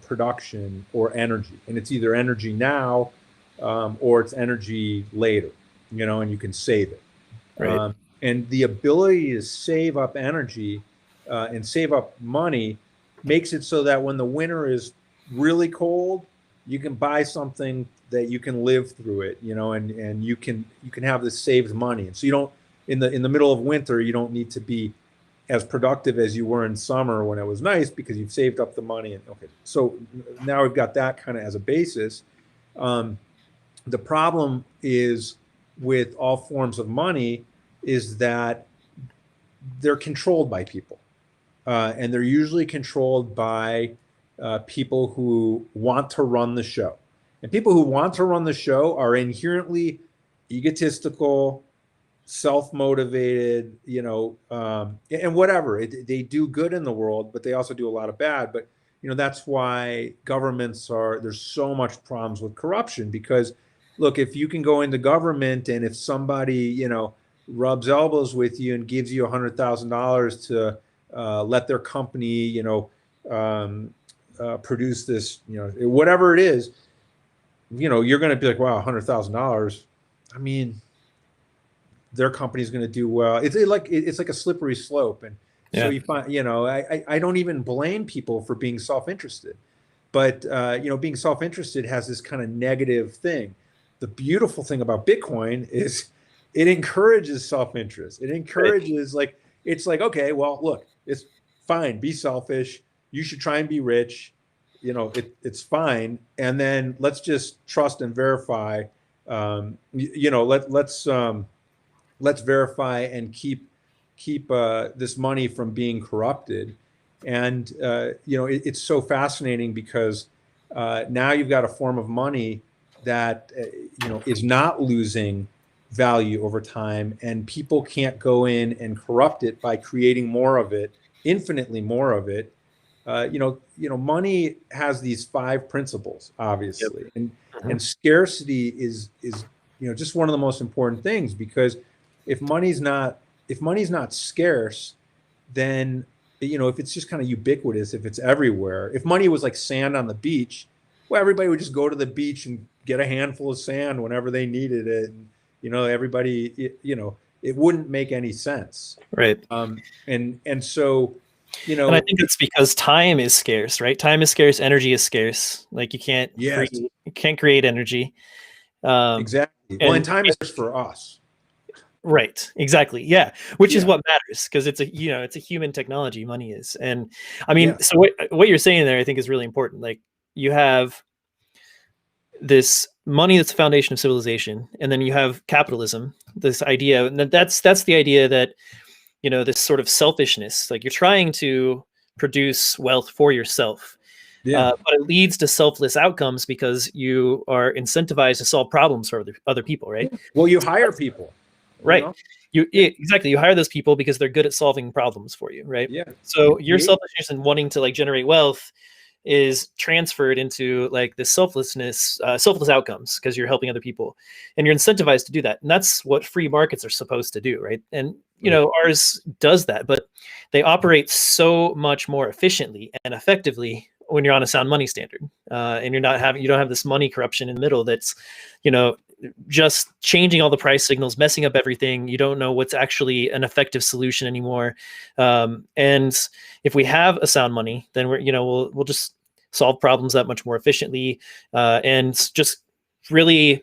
production or energy, and it's either energy now, or it's energy later, and you can save it. right. And the ability to save up energy and save up money makes it so that when the winter is really cold, you can buy something that you can live through it, and you can have this saved money. And so you don't, in the middle of winter, you don't need to be as productive as you were in summer when it was nice, because you've saved up the money. And okay, so now we've got that kind of as a basis. The problem is with all forms of money is that they're controlled by people, and they're usually controlled by people who want to run the show. And people who want to run the show are inherently egotistical, self-motivated, and whatever. They do good in the world, but they also do a lot of bad. But that's why there's so much problems with corruption, because look, if you can go into government, and if somebody rubs elbows with you and gives you $100,000 to let their company um, produce this, whatever it is, you're going to be like, wow, $100,000. I mean, their company's going to do well. It's like a slippery slope. And so Yeah. you find, I don't even blame people for being self-interested, but being self-interested has this kind of negative thing. The beautiful thing about Bitcoin is it encourages self-interest. It Right. encourages, like, it's like, okay, well, look, it's fine, be selfish. You should try and be rich. It's fine. And then let's just trust and verify. Let's verify and keep this money from being corrupted. And it's so fascinating, because now you've got a form of money that is not losing value over time, and people can't go in and corrupt it by creating more of it, infinitely more of it. Money has these five principles, Yep. obviously, and Mhm. scarcity is just one of the most important things, because if money's not if money's not scarce, then if it's just kind of ubiquitous, if it's everywhere, if money was like sand on the beach, well, everybody would just go to the beach and get a handful of sand whenever they needed it. And everybody, It wouldn't make any sense. Right. And so, And I think it's because time is scarce, right? Time is scarce, energy is scarce. Like yes, you can't create energy. exactly. Well, and And time is for us. right, exactly. Yeah. Which is Yeah, what matters because it's a human technology, money is. And I mean, yeah, so what you're saying there I think is really important. Like you have this money that's the foundation of civilization, and then you have capitalism, this idea, and that's the idea that, this sort of selfishness, like you're trying to produce wealth for yourself. yeah. But it leads to selfless outcomes because you are incentivized to solve problems for other people, right? Well, you hire people, you Right. know? Yeah, Exactly. You hire those people because they're good at solving problems for you, right? yeah. You So your create, selfishness and wanting to like generate wealth is transferred into like this selfless outcomes because you're helping other people and you're incentivized to do that. And that's what free markets are supposed to do, right? And right, ours does that, but they operate so much more efficiently and effectively when you're on a sound money standard, and you don't have this money corruption in the middle that's, you know, just changing all the price signals, messing up everything. You don't know what's actually an effective solution anymore. And if we have a sound money, then we'll just solve problems that much more efficiently, and just really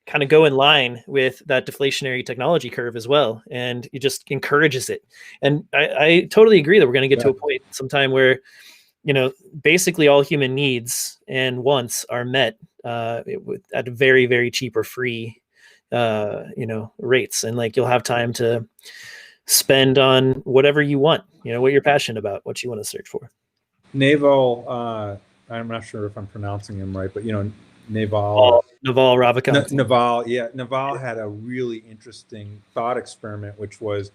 kind of go in line with that deflationary technology curve as well. And it just encourages it. And I totally agree that we're going to get to yeah. a point sometime where basically all human needs and wants are met at very, very cheap or free, rates. And like you'll have time to spend on whatever you want, what you're passionate about, what you want to search for. Naval, I'm not sure if I'm pronouncing him right, but Naval or Naval Ravikant. Naval, yeah, Naval had a really interesting thought experiment, which was,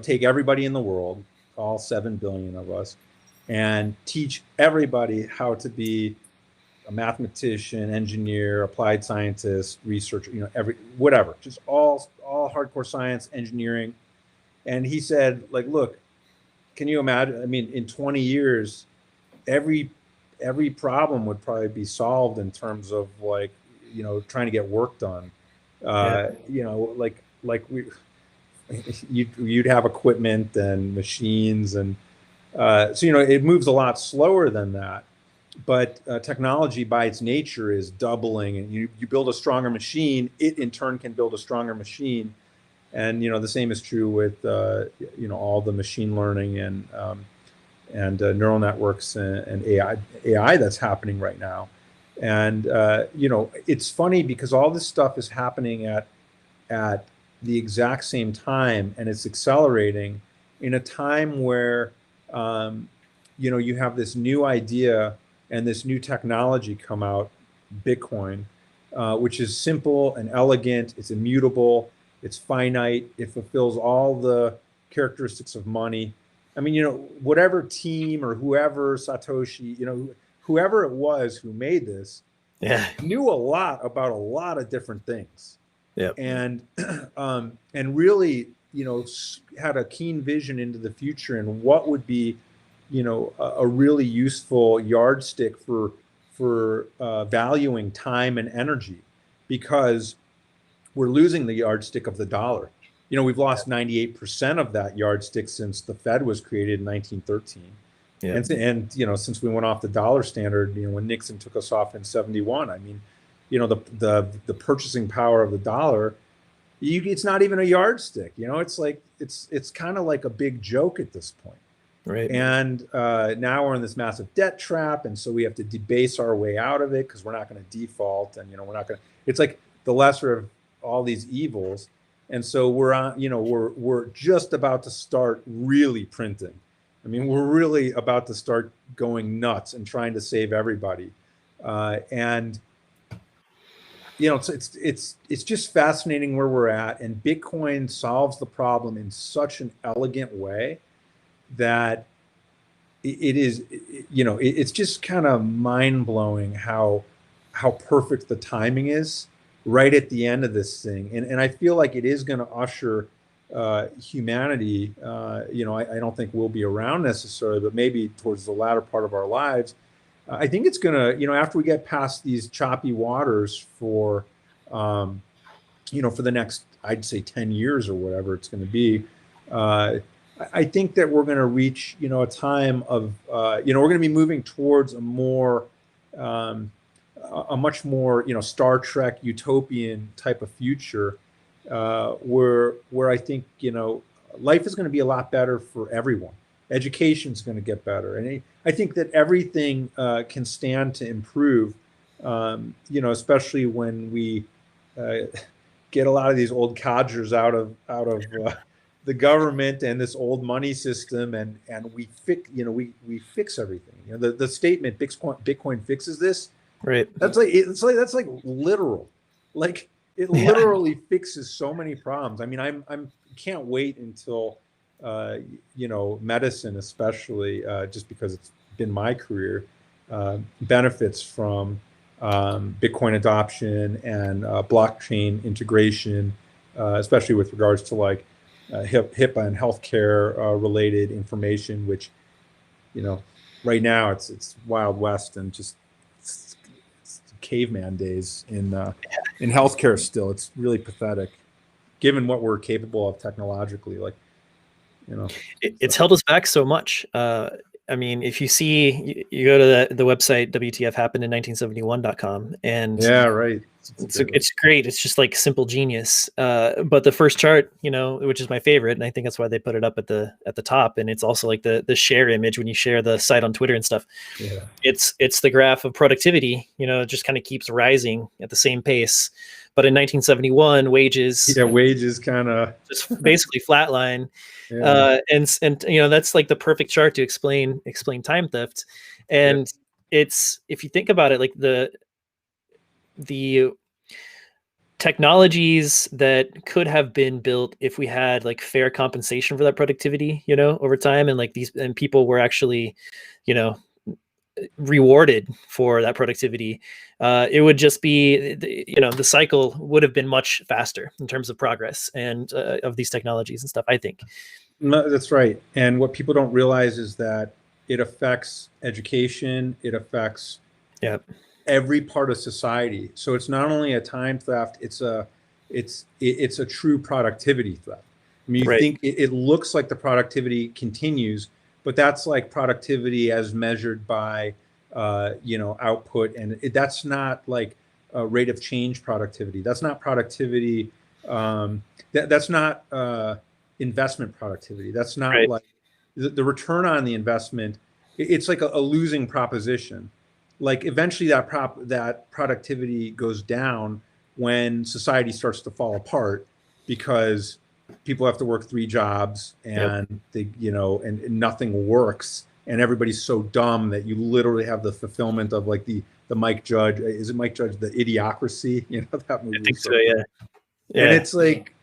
take everybody in the world, all 7 billion of us, and teach everybody how to be a mathematician, engineer, applied scientist, researcher, whatever, just all hardcore science, engineering. And he said, like, look, can you imagine? I mean, in 20 years, every every problem would probably be solved in terms of like, trying to get work done. Yeah. Like you'd have equipment and machines, and so it moves a lot slower than that. But technology by its nature is doubling, and you build a stronger machine, it in turn can build a stronger machine. And the same is true with all the machine learning and neural networks and AI that's happening right now. And it's funny because all this stuff is happening at the exact same time, and it's accelerating in a time where you have this new idea and this new technology come out, Bitcoin, which is simple and elegant. It's immutable. It's finite. It fulfills all the characteristics of money. I mean, whatever team or whoever, Satoshi, whoever it was who made this, Yeah. knew a lot about a lot of different things. Yeah. And and really, had a keen vision into the future and what would be, a really useful yardstick for valuing time and energy, because we're losing the yardstick of the dollar. We've lost 98% of that yardstick since the Fed was created in 1913. Yeah. And since we went off the dollar standard, when Nixon took us off in 71, I mean, the purchasing power of the dollar, it's not even a yardstick. It's like it's kind of like a big joke at this point. Right. And now we're in this massive debt trap, and so we have to debase our way out of it because we're not going to default, and we're not going to. It's like the lesser of all these evils, and so we're on. We're just about to start really printing. I mean, we're really about to start going nuts and trying to save everybody, and it's just fascinating where we're at, and Bitcoin solves the problem in such an elegant way that it's just kind of mind-blowing how perfect the timing is right at the end of this thing. And I feel like it is going to usher humanity, I don't think we'll be around necessarily, but maybe towards the latter part of our lives. I think it's going to, after we get past these choppy waters for for the next, I'd say 10 years or whatever it's going to be. I think that we're going to reach, a time of, we're going to be moving towards a more, a much more, Star Trek utopian type of future, where I think, life is going to be a lot better for everyone. Education is going to get better. And I think that everything can stand to improve, especially when we get a lot of these old codgers out of the government and this old money system, and we fix everything. The statement Bitcoin fixes this. Right. That's like literal, like it literally fixes so many problems. I mean, I'm can't wait until medicine, especially just because it's been my career, benefits from Bitcoin adoption and blockchain integration, especially with regards to like HIPAA and healthcare related information, which, right now it's Wild West and just it's caveman days in healthcare still. It's really pathetic, given what we're capable of technologically. Like, it's held us back so much. I mean, if you see, you go to the website WTFhappened in1971.com, and yeah, right. It's great. It's just like simple genius. But the first chart, which is my favorite, and I think that's why they put it up at the top. And it's also like the share image when you share the site on Twitter and stuff. Yeah. It's the graph of productivity. It just kind of keeps rising at the same pace. But in 1971, wages kind of just basically flatline. Yeah. And that's like the perfect chart to explain time theft. And it's, if you think about it, like the technologies that could have been built if we had like fair compensation for that productivity, over time, and like people were actually, rewarded for that productivity, it would just be, the cycle would have been much faster in terms of progress and of these technologies and stuff, I think. No, that's right. And what people don't realize is that it affects education, it affects every part of society. So it's not only a time theft, it's a true productivity theft. I mean, you think it looks like the productivity continues, but that's like productivity as measured by, output. And that's not like a rate of change productivity. That's not productivity. That's not investment productivity. That's not like the return on the investment. It's like a losing proposition. Like eventually that productivity goes down when society starts to fall apart, because people have to work 3 jobs and they, and nothing works, and everybody's so dumb that you literally have the fulfillment of like the Mike Judge, is it Mike Judge, the Idiocracy, that movie? I think so, yeah. And it's like,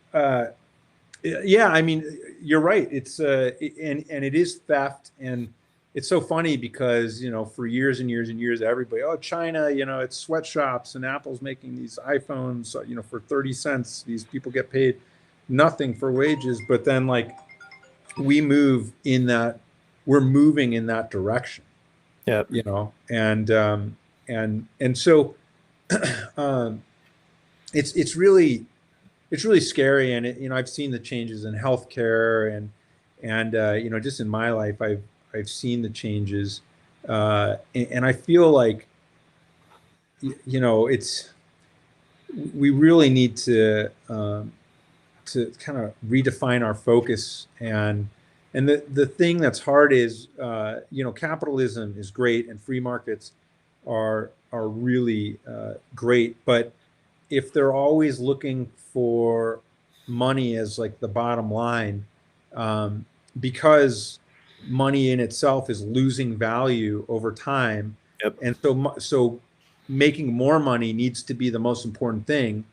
yeah, I mean, you're right. It's and it is theft. And it's so funny because, for years and years and years, everybody, China, it's sweatshops and Apple's making these iPhones, for 30 cents. These people get paid nothing for wages. But then like we're moving in that direction. Yeah. And so it's really scary. And I've seen the changes in healthcare and just in my life, I've seen the changes, and I feel like, we really need to kind of redefine our focus. And the thing that's hard is, capitalism is great and free markets are really great, but if they're always looking for money as like the bottom line, because money in itself is losing value over time. And so making more money needs to be the most important thing.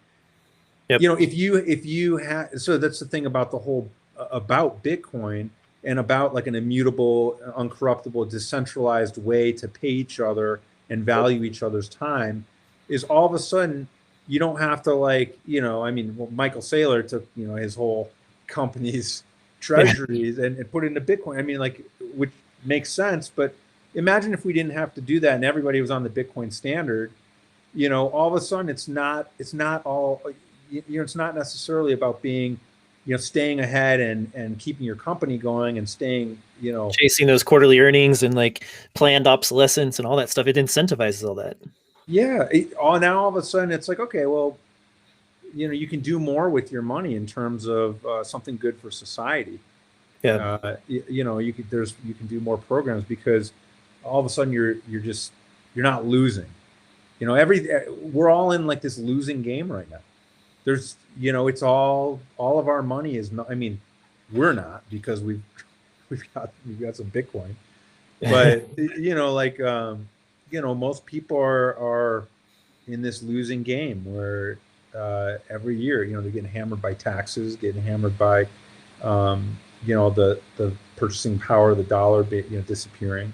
If you have, so that's the thing about the whole, about Bitcoin and about like an immutable, uncorruptible, decentralized way to pay each other and value each other's time, is all of a sudden you don't have to like, Michael Saylor took, his whole company's treasuries and put it into Bitcoin. I mean, like, which makes sense, but imagine if we didn't have to do that and everybody was on the Bitcoin standard, all of a sudden it's not all, it's not necessarily about being, staying ahead and keeping your company going and staying, chasing those quarterly earnings and like planned obsolescence and all that stuff. It incentivizes all that. yeah. Now all of a sudden it's like, okay, well, you can do more with your money in terms of something good for society. Yeah. You can do more programs because all of a sudden you're not losing. We're all in like this losing game right now. There's, it's all of our money is not. I mean, we're not because we've got some Bitcoin, but most people are in this losing game where every year, they're getting hammered by taxes, getting hammered by, the purchasing power of the dollar, disappearing.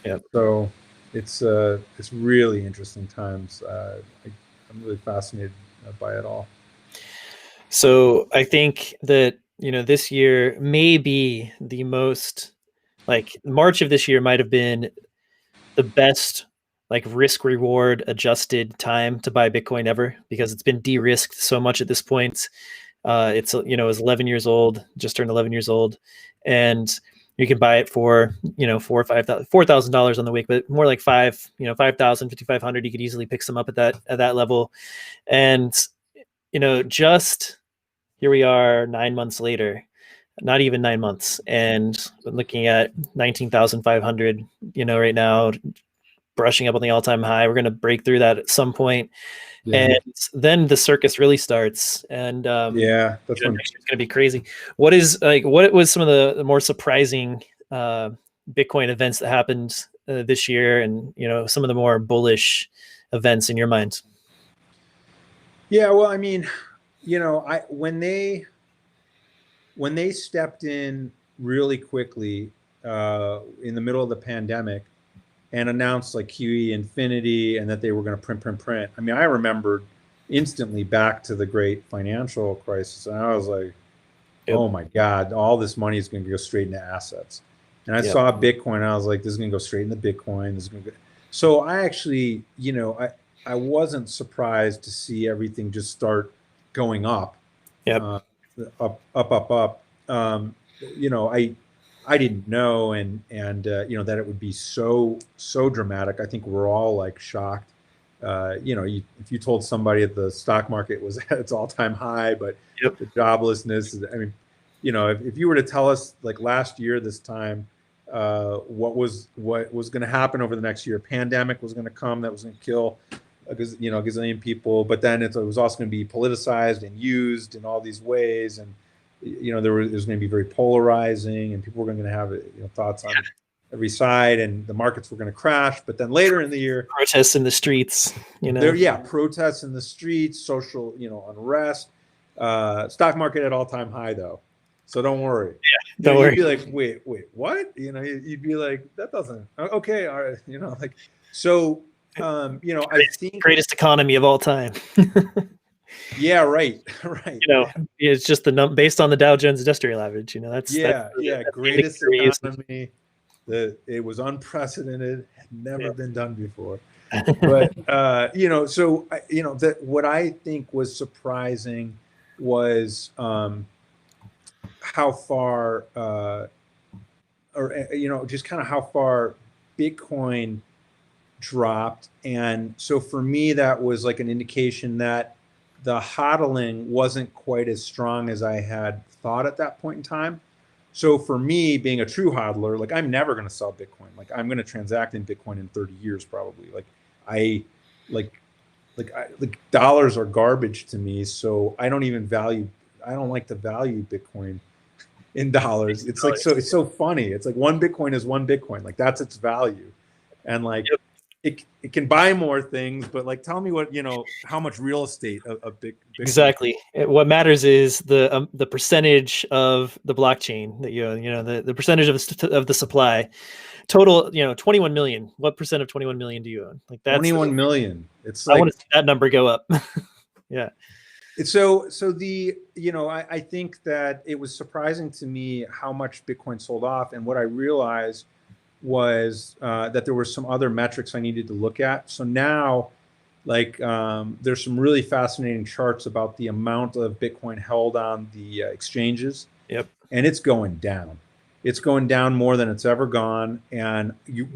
Yeah. So it's really interesting times. I'm really fascinated by it all. So I think that, this year may be the most, like March of this year might have been the best like risk reward adjusted time to buy Bitcoin ever, because it's been de-risked so much at this point. It's, it's 11 years old, just turned 11 years old, and you can buy it for, $4,000 on the week, but more like 5,000, 5,500. You could easily pick some up at that level. And, just here we are 9 months later, not even 9 months, and looking at 19,500, right now, brushing up on the all-time high. We're going to break through that at some point. Yeah. And then the circus really starts. And Yeah, that's when next year's going to be crazy. What was some of the more surprising Bitcoin events that happened this year, and some of the more bullish events in your mind? Yeah, well, I mean, I when they stepped in really quickly in the middle of the pandemic and announced like QE infinity and that they were going to print. I mean, I remembered instantly back to the great financial crisis, and I was like, Yep. oh my God, all this money is going to go straight into assets. And I Yep. saw Bitcoin, and I was like, this is going to go straight into Bitcoin. This is going to go. So I actually, I wasn't surprised to see everything just start going up, Yep. up. I didn't know, and that it would be so dramatic. I think we're all like shocked. If you told somebody that the stock market was at its all-time high, but Yep. the joblessness, I mean, if you were to tell us like last year this time, what was going to happen over the next year, pandemic was going to come, that was going to kill a gazillion people, but then it was also going to be politicized and used in all these ways, and there was going to be very polarizing, and people were going to have thoughts on every side, and the markets were going to crash. But then later in the year, protests in the streets, protests in the streets, social unrest, stock market at all-time high though, so don't worry. Don't worry. You'd be like, wait, what? You'd be like, that doesn't, okay, all right, like, so I think greatest economy of all time. Yeah, right. It's just based on the Dow Jones Industrial Average. That's greatest economy. It was unprecedented, had never been done before. But so that what I think was surprising was how far, just kind of how far Bitcoin dropped, and so for me that was like an indication that the hodling wasn't quite as strong as I had thought at that point in time. So for me, being a true hodler, like I'm never going to sell Bitcoin. Like I'm going to transact in Bitcoin in 30 years probably. Like dollars are garbage to me, so I don't like to value Bitcoin in dollars. It's like it's so funny. It's like one Bitcoin is one Bitcoin. Like that's its value, and like. Yep. It can buy more things, but like, tell me what, how much real estate a big exactly. What matters is the percentage of the blockchain that the percentage of the supply total. 21 million. What percent of 21 million do you own? Like that's 21 million. It's like, I want to see that number go up. Yeah. So I think that it was surprising to me how much Bitcoin sold off, and what I realized was that there were some other metrics I needed to look at. So now, Like there's some really fascinating charts about the amount of Bitcoin held on the exchanges, Yep. and it's going down. It's going down more than it's ever gone, and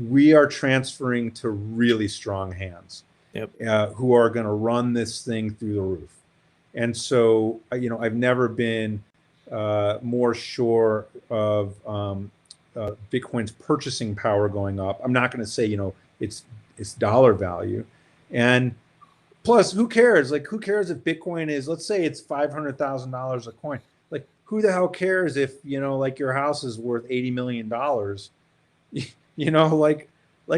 we are transferring to really strong hands, Yep. who are going to run this thing through the roof. And so, I've never been more sure of Bitcoin's purchasing power going up. I'm not going to say, it's dollar value. And plus, who cares? Like, who cares if Bitcoin is, let's say it's $500,000 a coin. Like, who the hell cares if, like your house is worth $80 million? Like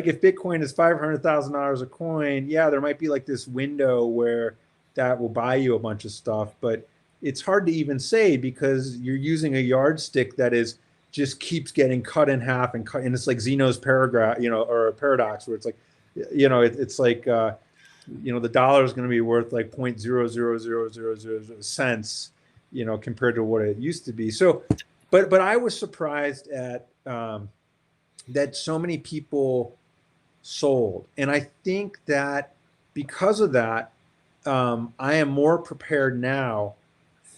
if Bitcoin is $500,000 a coin, yeah, there might be like this window where that will buy you a bunch of stuff, but it's hard to even say because you're using a yardstick that is just keeps getting cut in half and cut, and it's like Zeno's paragraph, or a paradox where it's like, it's like, the dollar is going to be worth like 0.00000 cents, compared to what it used to be. So, but I was surprised at that so many people sold, and I think that because of that, I am more prepared now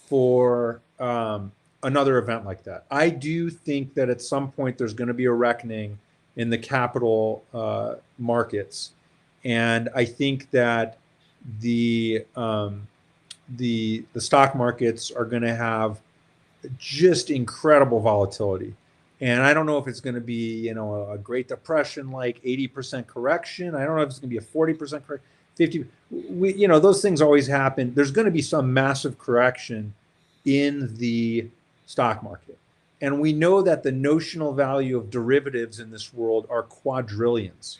for another event like that. I do think that at some point there's going to be a reckoning in the capital markets, and I think that the stock markets are going to have just incredible volatility. And I don't know if it's going to be, a Great Depression, like 80% correction. I don't know if it's going to be a 40% correction, 50. Those things always happen. There's going to be some massive correction in the stock market. And we know that the notional value of derivatives in this world are quadrillions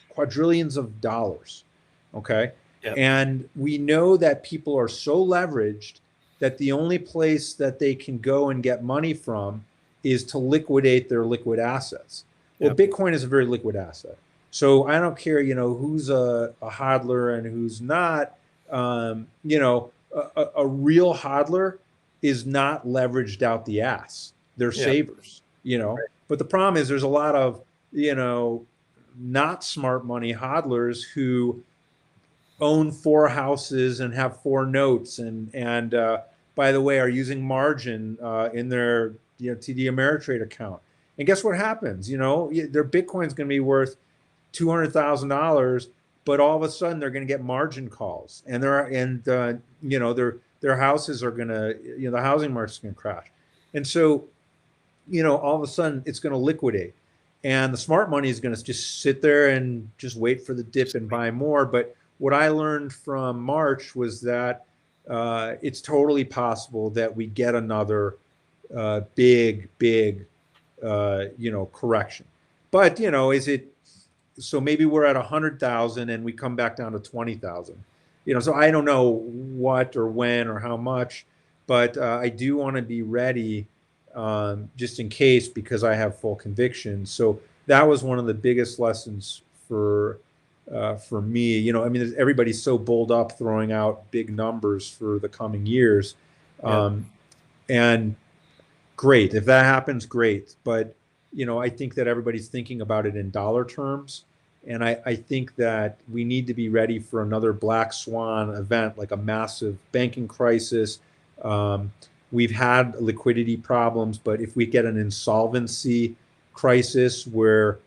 of dollars. Okay. Yep. And we know that people are so leveraged that the only place that they can go and get money from is to liquidate their liquid assets. Well, Yep. Bitcoin is a very liquid asset. So I don't care, who's a hodler and who's not. A real hodler is not leveraged out the ass. They're savers, Right. But the problem is there's a lot of, not smart money hodlers who own 4 houses and have 4 notes and by the way, are using margin in their TD Ameritrade account. And guess what happens? Their Bitcoin's going to be worth $200,000, but all of a sudden they're going to get margin calls, and their houses are going to, the housing market's going to crash, and so all of a sudden it's going to liquidate, and the smart money is going to just sit there and just wait for the dip and buy more. But what I learned from March was that it's totally possible that we get another big correction. But is it, so maybe we're at 100,000 and we come back down to 20,000. So I don't know what or when or how much, but I do want to be ready just in case, because I have full conviction. So that was one of the biggest lessons for me. Everybody's so bulled up throwing out big numbers for the coming years. And great, if that happens, great. But, I think that everybody's thinking about it in dollar terms. And I think that we need to be ready for another black swan event, like a massive banking crisis. We've had liquidity problems, but if we get an insolvency crisis where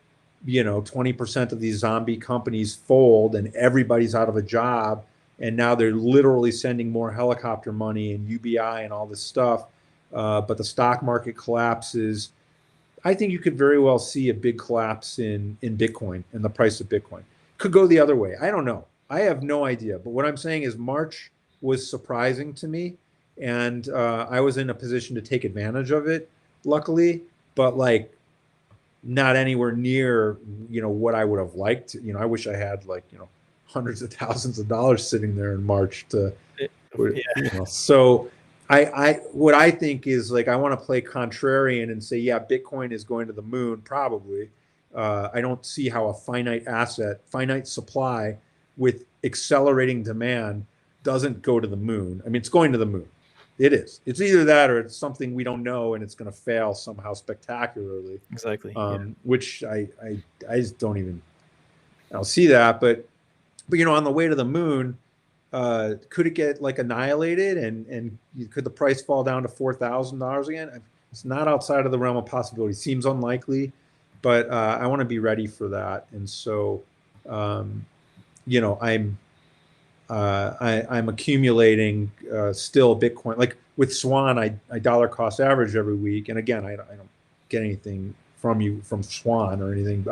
20% of these zombie companies fold and everybody's out of a job, and now they're literally sending more helicopter money and UBI and all this stuff, but the stock market collapses, I think you could very well see a big collapse in Bitcoin and the price of Bitcoin. Could go the other way. I don't know. I have no idea. But what I'm saying is March was surprising to me, and I was in a position to take advantage of it, luckily, but like not anywhere near, what I would have liked. I wish I had hundreds of thousands of dollars sitting there in March to, so what I think is I want to play contrarian and say, yeah, Bitcoin is going to the moon, probably. I don't see how a finite supply with accelerating demand doesn't go to the moon. I mean, it's going to the moon. It is. It's either that or it's something we don't know and it's going to fail somehow spectacularly. Exactly. Which I just don't see that. But on the way to the moon, could it get like annihilated, and could the price fall down to $4,000 again? It's not outside of the realm of possibility. Seems unlikely, but I want to be ready for that. And so, you know, I'm accumulating still Bitcoin. Like with Swan, I dollar cost average every week. And again, I don't get anything from Swan or anything.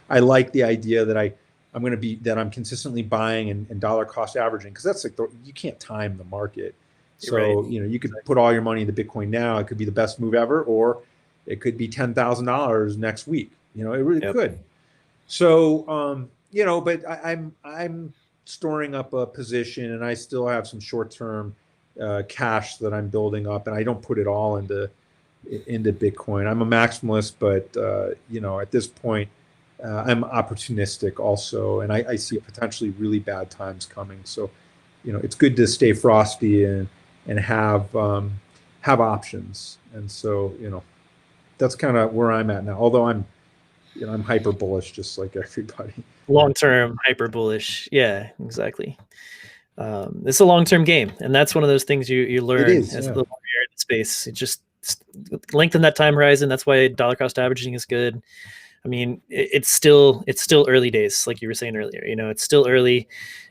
I like the idea that I'm consistently buying and dollar cost averaging, because that's like you can't time the market. So, right. you know, you could put all your money into Bitcoin now. It could be the best move ever, or it could be $10,000 next week. You know, it really could. So, you know, but I'm storing up a position, and I still have some short-term cash that I'm building up, and I don't put it all into Bitcoin. I'm a maximalist, but you know, at this point, I'm opportunistic also, and I see potentially really bad times coming. So, you know, it's good to stay frosty and have options. And so, you know, that's kind of where I'm at now. Although I'm hyper bullish, just like everybody. Long-term hyper bullish. Yeah, exactly. It's a long-term game, and that's one of those things you learn as a little more in the space. It just lengthen that time horizon. That's why dollar cost averaging is good. I mean, it's still early days, like you were saying earlier. You know, it's still early.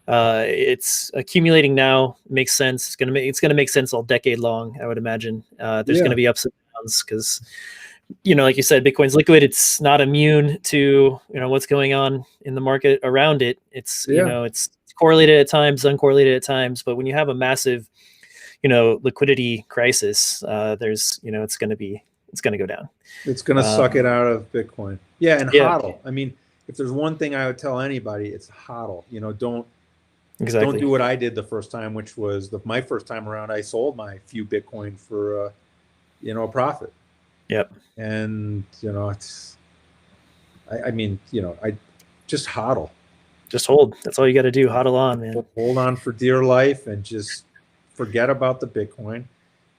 It's accumulating now. Makes sense. It's gonna make sense all decade long, I would imagine. There's gonna be ups and downs because, you know, like you said, Bitcoin's liquid. It's not immune to, you know, what's going on in the market around it. It's you know, it's correlated at times, uncorrelated at times. But when you have a massive, you know, liquidity crisis, there's, you know, it's going to go down. It's going to suck it out of Bitcoin. Yeah, and hodl. I mean, if there's one thing I would tell anybody, it's hodl. You know, don't do what I did the first time, which was my first time around. I sold my few Bitcoin for you know, a profit. Yep. And you know, I mean, you know, I just hodl. Just hold. That's all you got to do. Hodl on, man. Hold on for dear life, and just forget about the Bitcoin.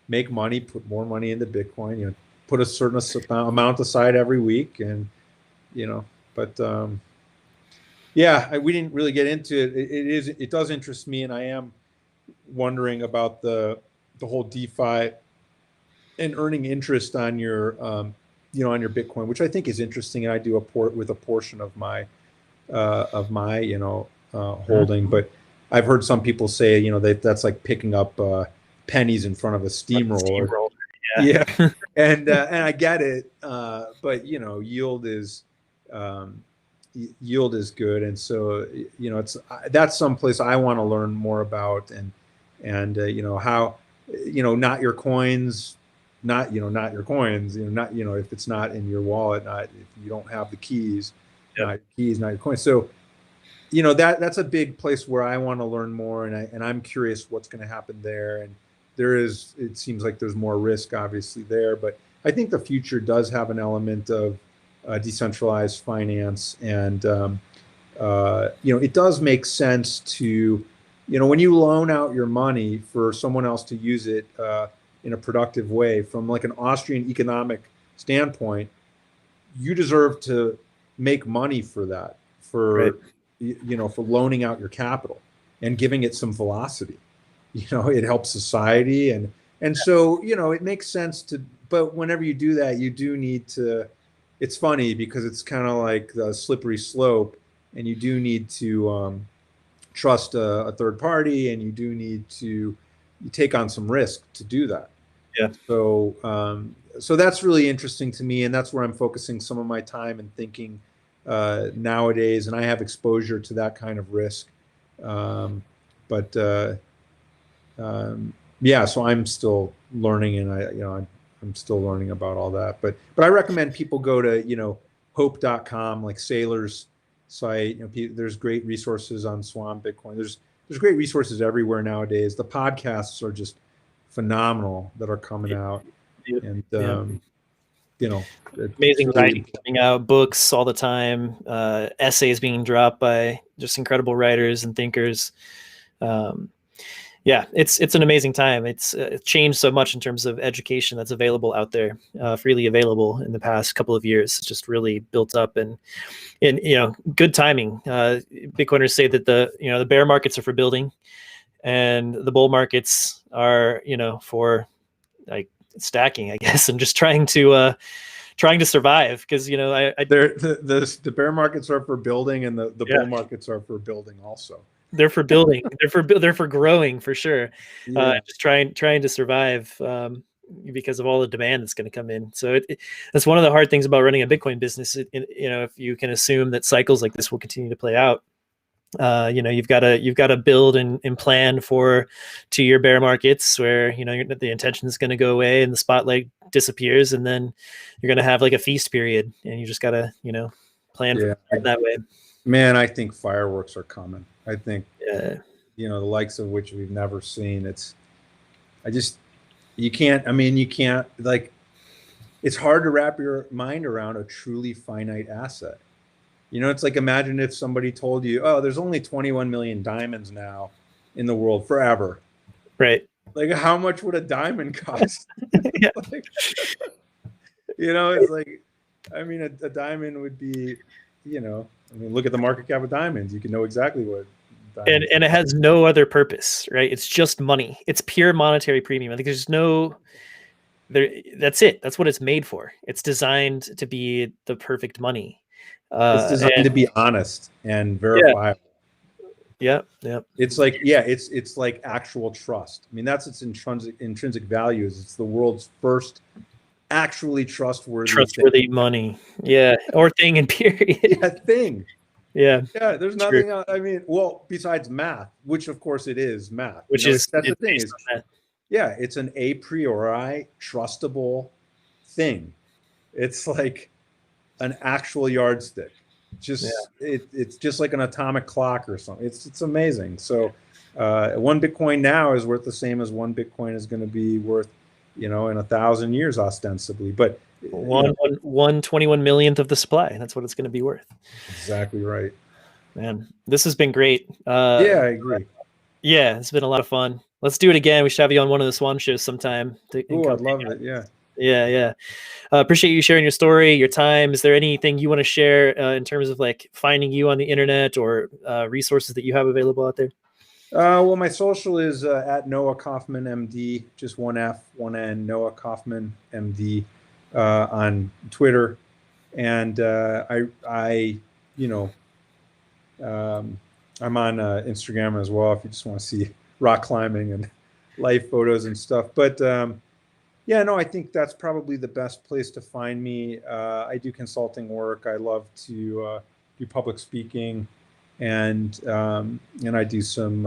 Make money. Put more money into Bitcoin. You know, put a certain amount aside every week, and you know. But yeah, we didn't really get into it. It does interest me, and I am wondering about the whole DeFi and earning interest on your you know, on your Bitcoin, which I think is interesting, and I do with a portion of my you know, holding. But I've heard some people say, you know, that's like picking up pennies in front of a steamroller. Yeah. And I get it, but you know, yield is good, and so, you know, that's someplace I want to learn more about, and you know, how, you know, not your coins, you know, not, you know, if it's not in your wallet, if you don't have the keys, not your coins. So, you know, that's a big place where I want to learn more, and I'm curious what's going to happen there. And it seems like there's more risk obviously there, but I think the future does have an element of decentralized finance, and you know, it does make sense to, you know, when you loan out your money for someone else to use it in a productive way, from like an Austrian economic standpoint, you deserve to make money for that, for you know, for loaning out your capital and giving it some velocity. You know, it helps society, and so, you know, it makes sense to. But whenever you do that, you do need to. It's funny because it's kind of like the slippery slope, and you do need to trust a third party, and you do need to take on some risk to do that. Yeah. So so that's really interesting to me, and that's where I'm focusing some of my time and thinking nowadays, and I have exposure to that kind of risk. But yeah, so I'm still learning, and I'm still learning about all that. But I recommend people go to, you know, hope.com, like Saylor's site. You know, there's great resources on Swan Bitcoin. There's great resources everywhere nowadays. The podcasts are just phenomenal that are coming out, and you know, amazing writing coming out, books all the time, essays being dropped by just incredible writers and thinkers. Yeah, it's an amazing time. It's changed so much in terms of education that's available out there, freely available in the past couple of years. It's just really built up, and you know, good timing. Bitcoiners say that the bear markets are for building, and the bull markets are, for like stacking, I guess, and just trying to survive. Because the bear markets are for building, and the Yeah. bull markets are for building also. They're for building. They're for growing, for sure. Yeah. Just trying to survive, because of all the demand that's going to come in. So that's one of the hard things about running a Bitcoin business. If you can assume that cycles like this will continue to play out, you've got to build and plan for 2-year bear markets where the intention is going to go away and the spotlight disappears, and then you're going to have like a feast period, and you just got to plan for it that way. Man, I think fireworks are coming. I think Yeah. the likes of which we've never seen. You can't, like, it's hard to wrap your mind around a truly finite asset. It's like, imagine if somebody told you, oh, there's only 21 million diamonds now in the world forever. Right. Like, how much would a diamond cost? Yeah. It's like, a diamond would be, look at the market cap of diamonds. You can know exactly what. And it has no other purpose, right? It's just money. It's pure monetary premium. I think there's that's it. That's what it's made for. It's designed to be the perfect money. It's designed to be honest and verifiable. Yeah. It's like, it's like actual trust. That's its intrinsic value. It's the world's first actually trustworthy money. Yeah. Or thing in period. Yeah, thing. Yeah. Yeah. There's nothing else. Besides math, which of course it is math. That's the thing is, it's an a priori trustable thing. It's like an actual yardstick. It's just like an atomic clock or something. It's amazing. So 1 Bitcoin now is worth the same as 1 Bitcoin is going to be worth, in 1,000 years ostensibly. But one 21 millionth of the supply. That's what it's going to be worth. Exactly right. Man, this has been great. I agree. Yeah, it's been a lot of fun. Let's do it again. We should have you on one of the Swan shows sometime. Oh, I'd love it. Yeah. Yeah. Appreciate you sharing your story, your time. Is there anything you want to share in terms of like finding you on the internet or resources that you have available out there? Well, my social is at Noah Kauffman MD, just 1 F, 1 N, Noah Kauffman MD on Twitter. And I'm on Instagram as well if you just want to see rock climbing and life photos and stuff. But I think that's probably the best place to find me. I do consulting work. I love to do public speaking, and I do some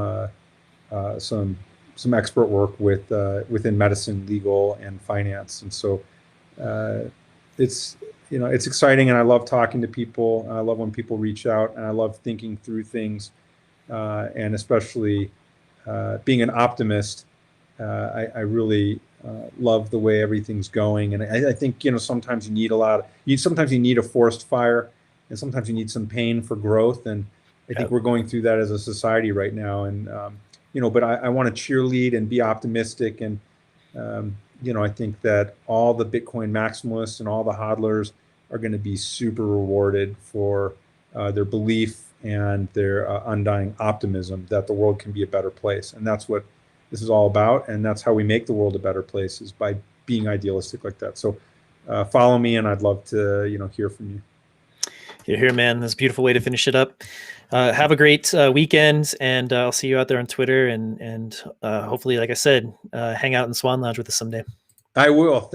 expert work within medicine, legal, and finance. And so it's exciting, and I love talking to people. I love when people reach out, and I love thinking through things, and especially being an optimist. I really love the way everything's going, and I think sometimes you need sometimes you need a forest fire, and sometimes you need some pain for growth. And I think we're going through that as a society right now. And but I want to cheerlead and be optimistic. And I think that all the Bitcoin maximalists and all the hodlers are going to be super rewarded for their belief and their undying optimism that the world can be a better place. And that's what this is all about. And that's how we make the world a better place, is by being idealistic like that. So follow me, and I'd love to hear from you. You're here, man. That's a beautiful way to finish it up. Have a great weekend, and I'll see you out there on Twitter, and hopefully, like I said, hang out in Swan Lounge with us someday. I will.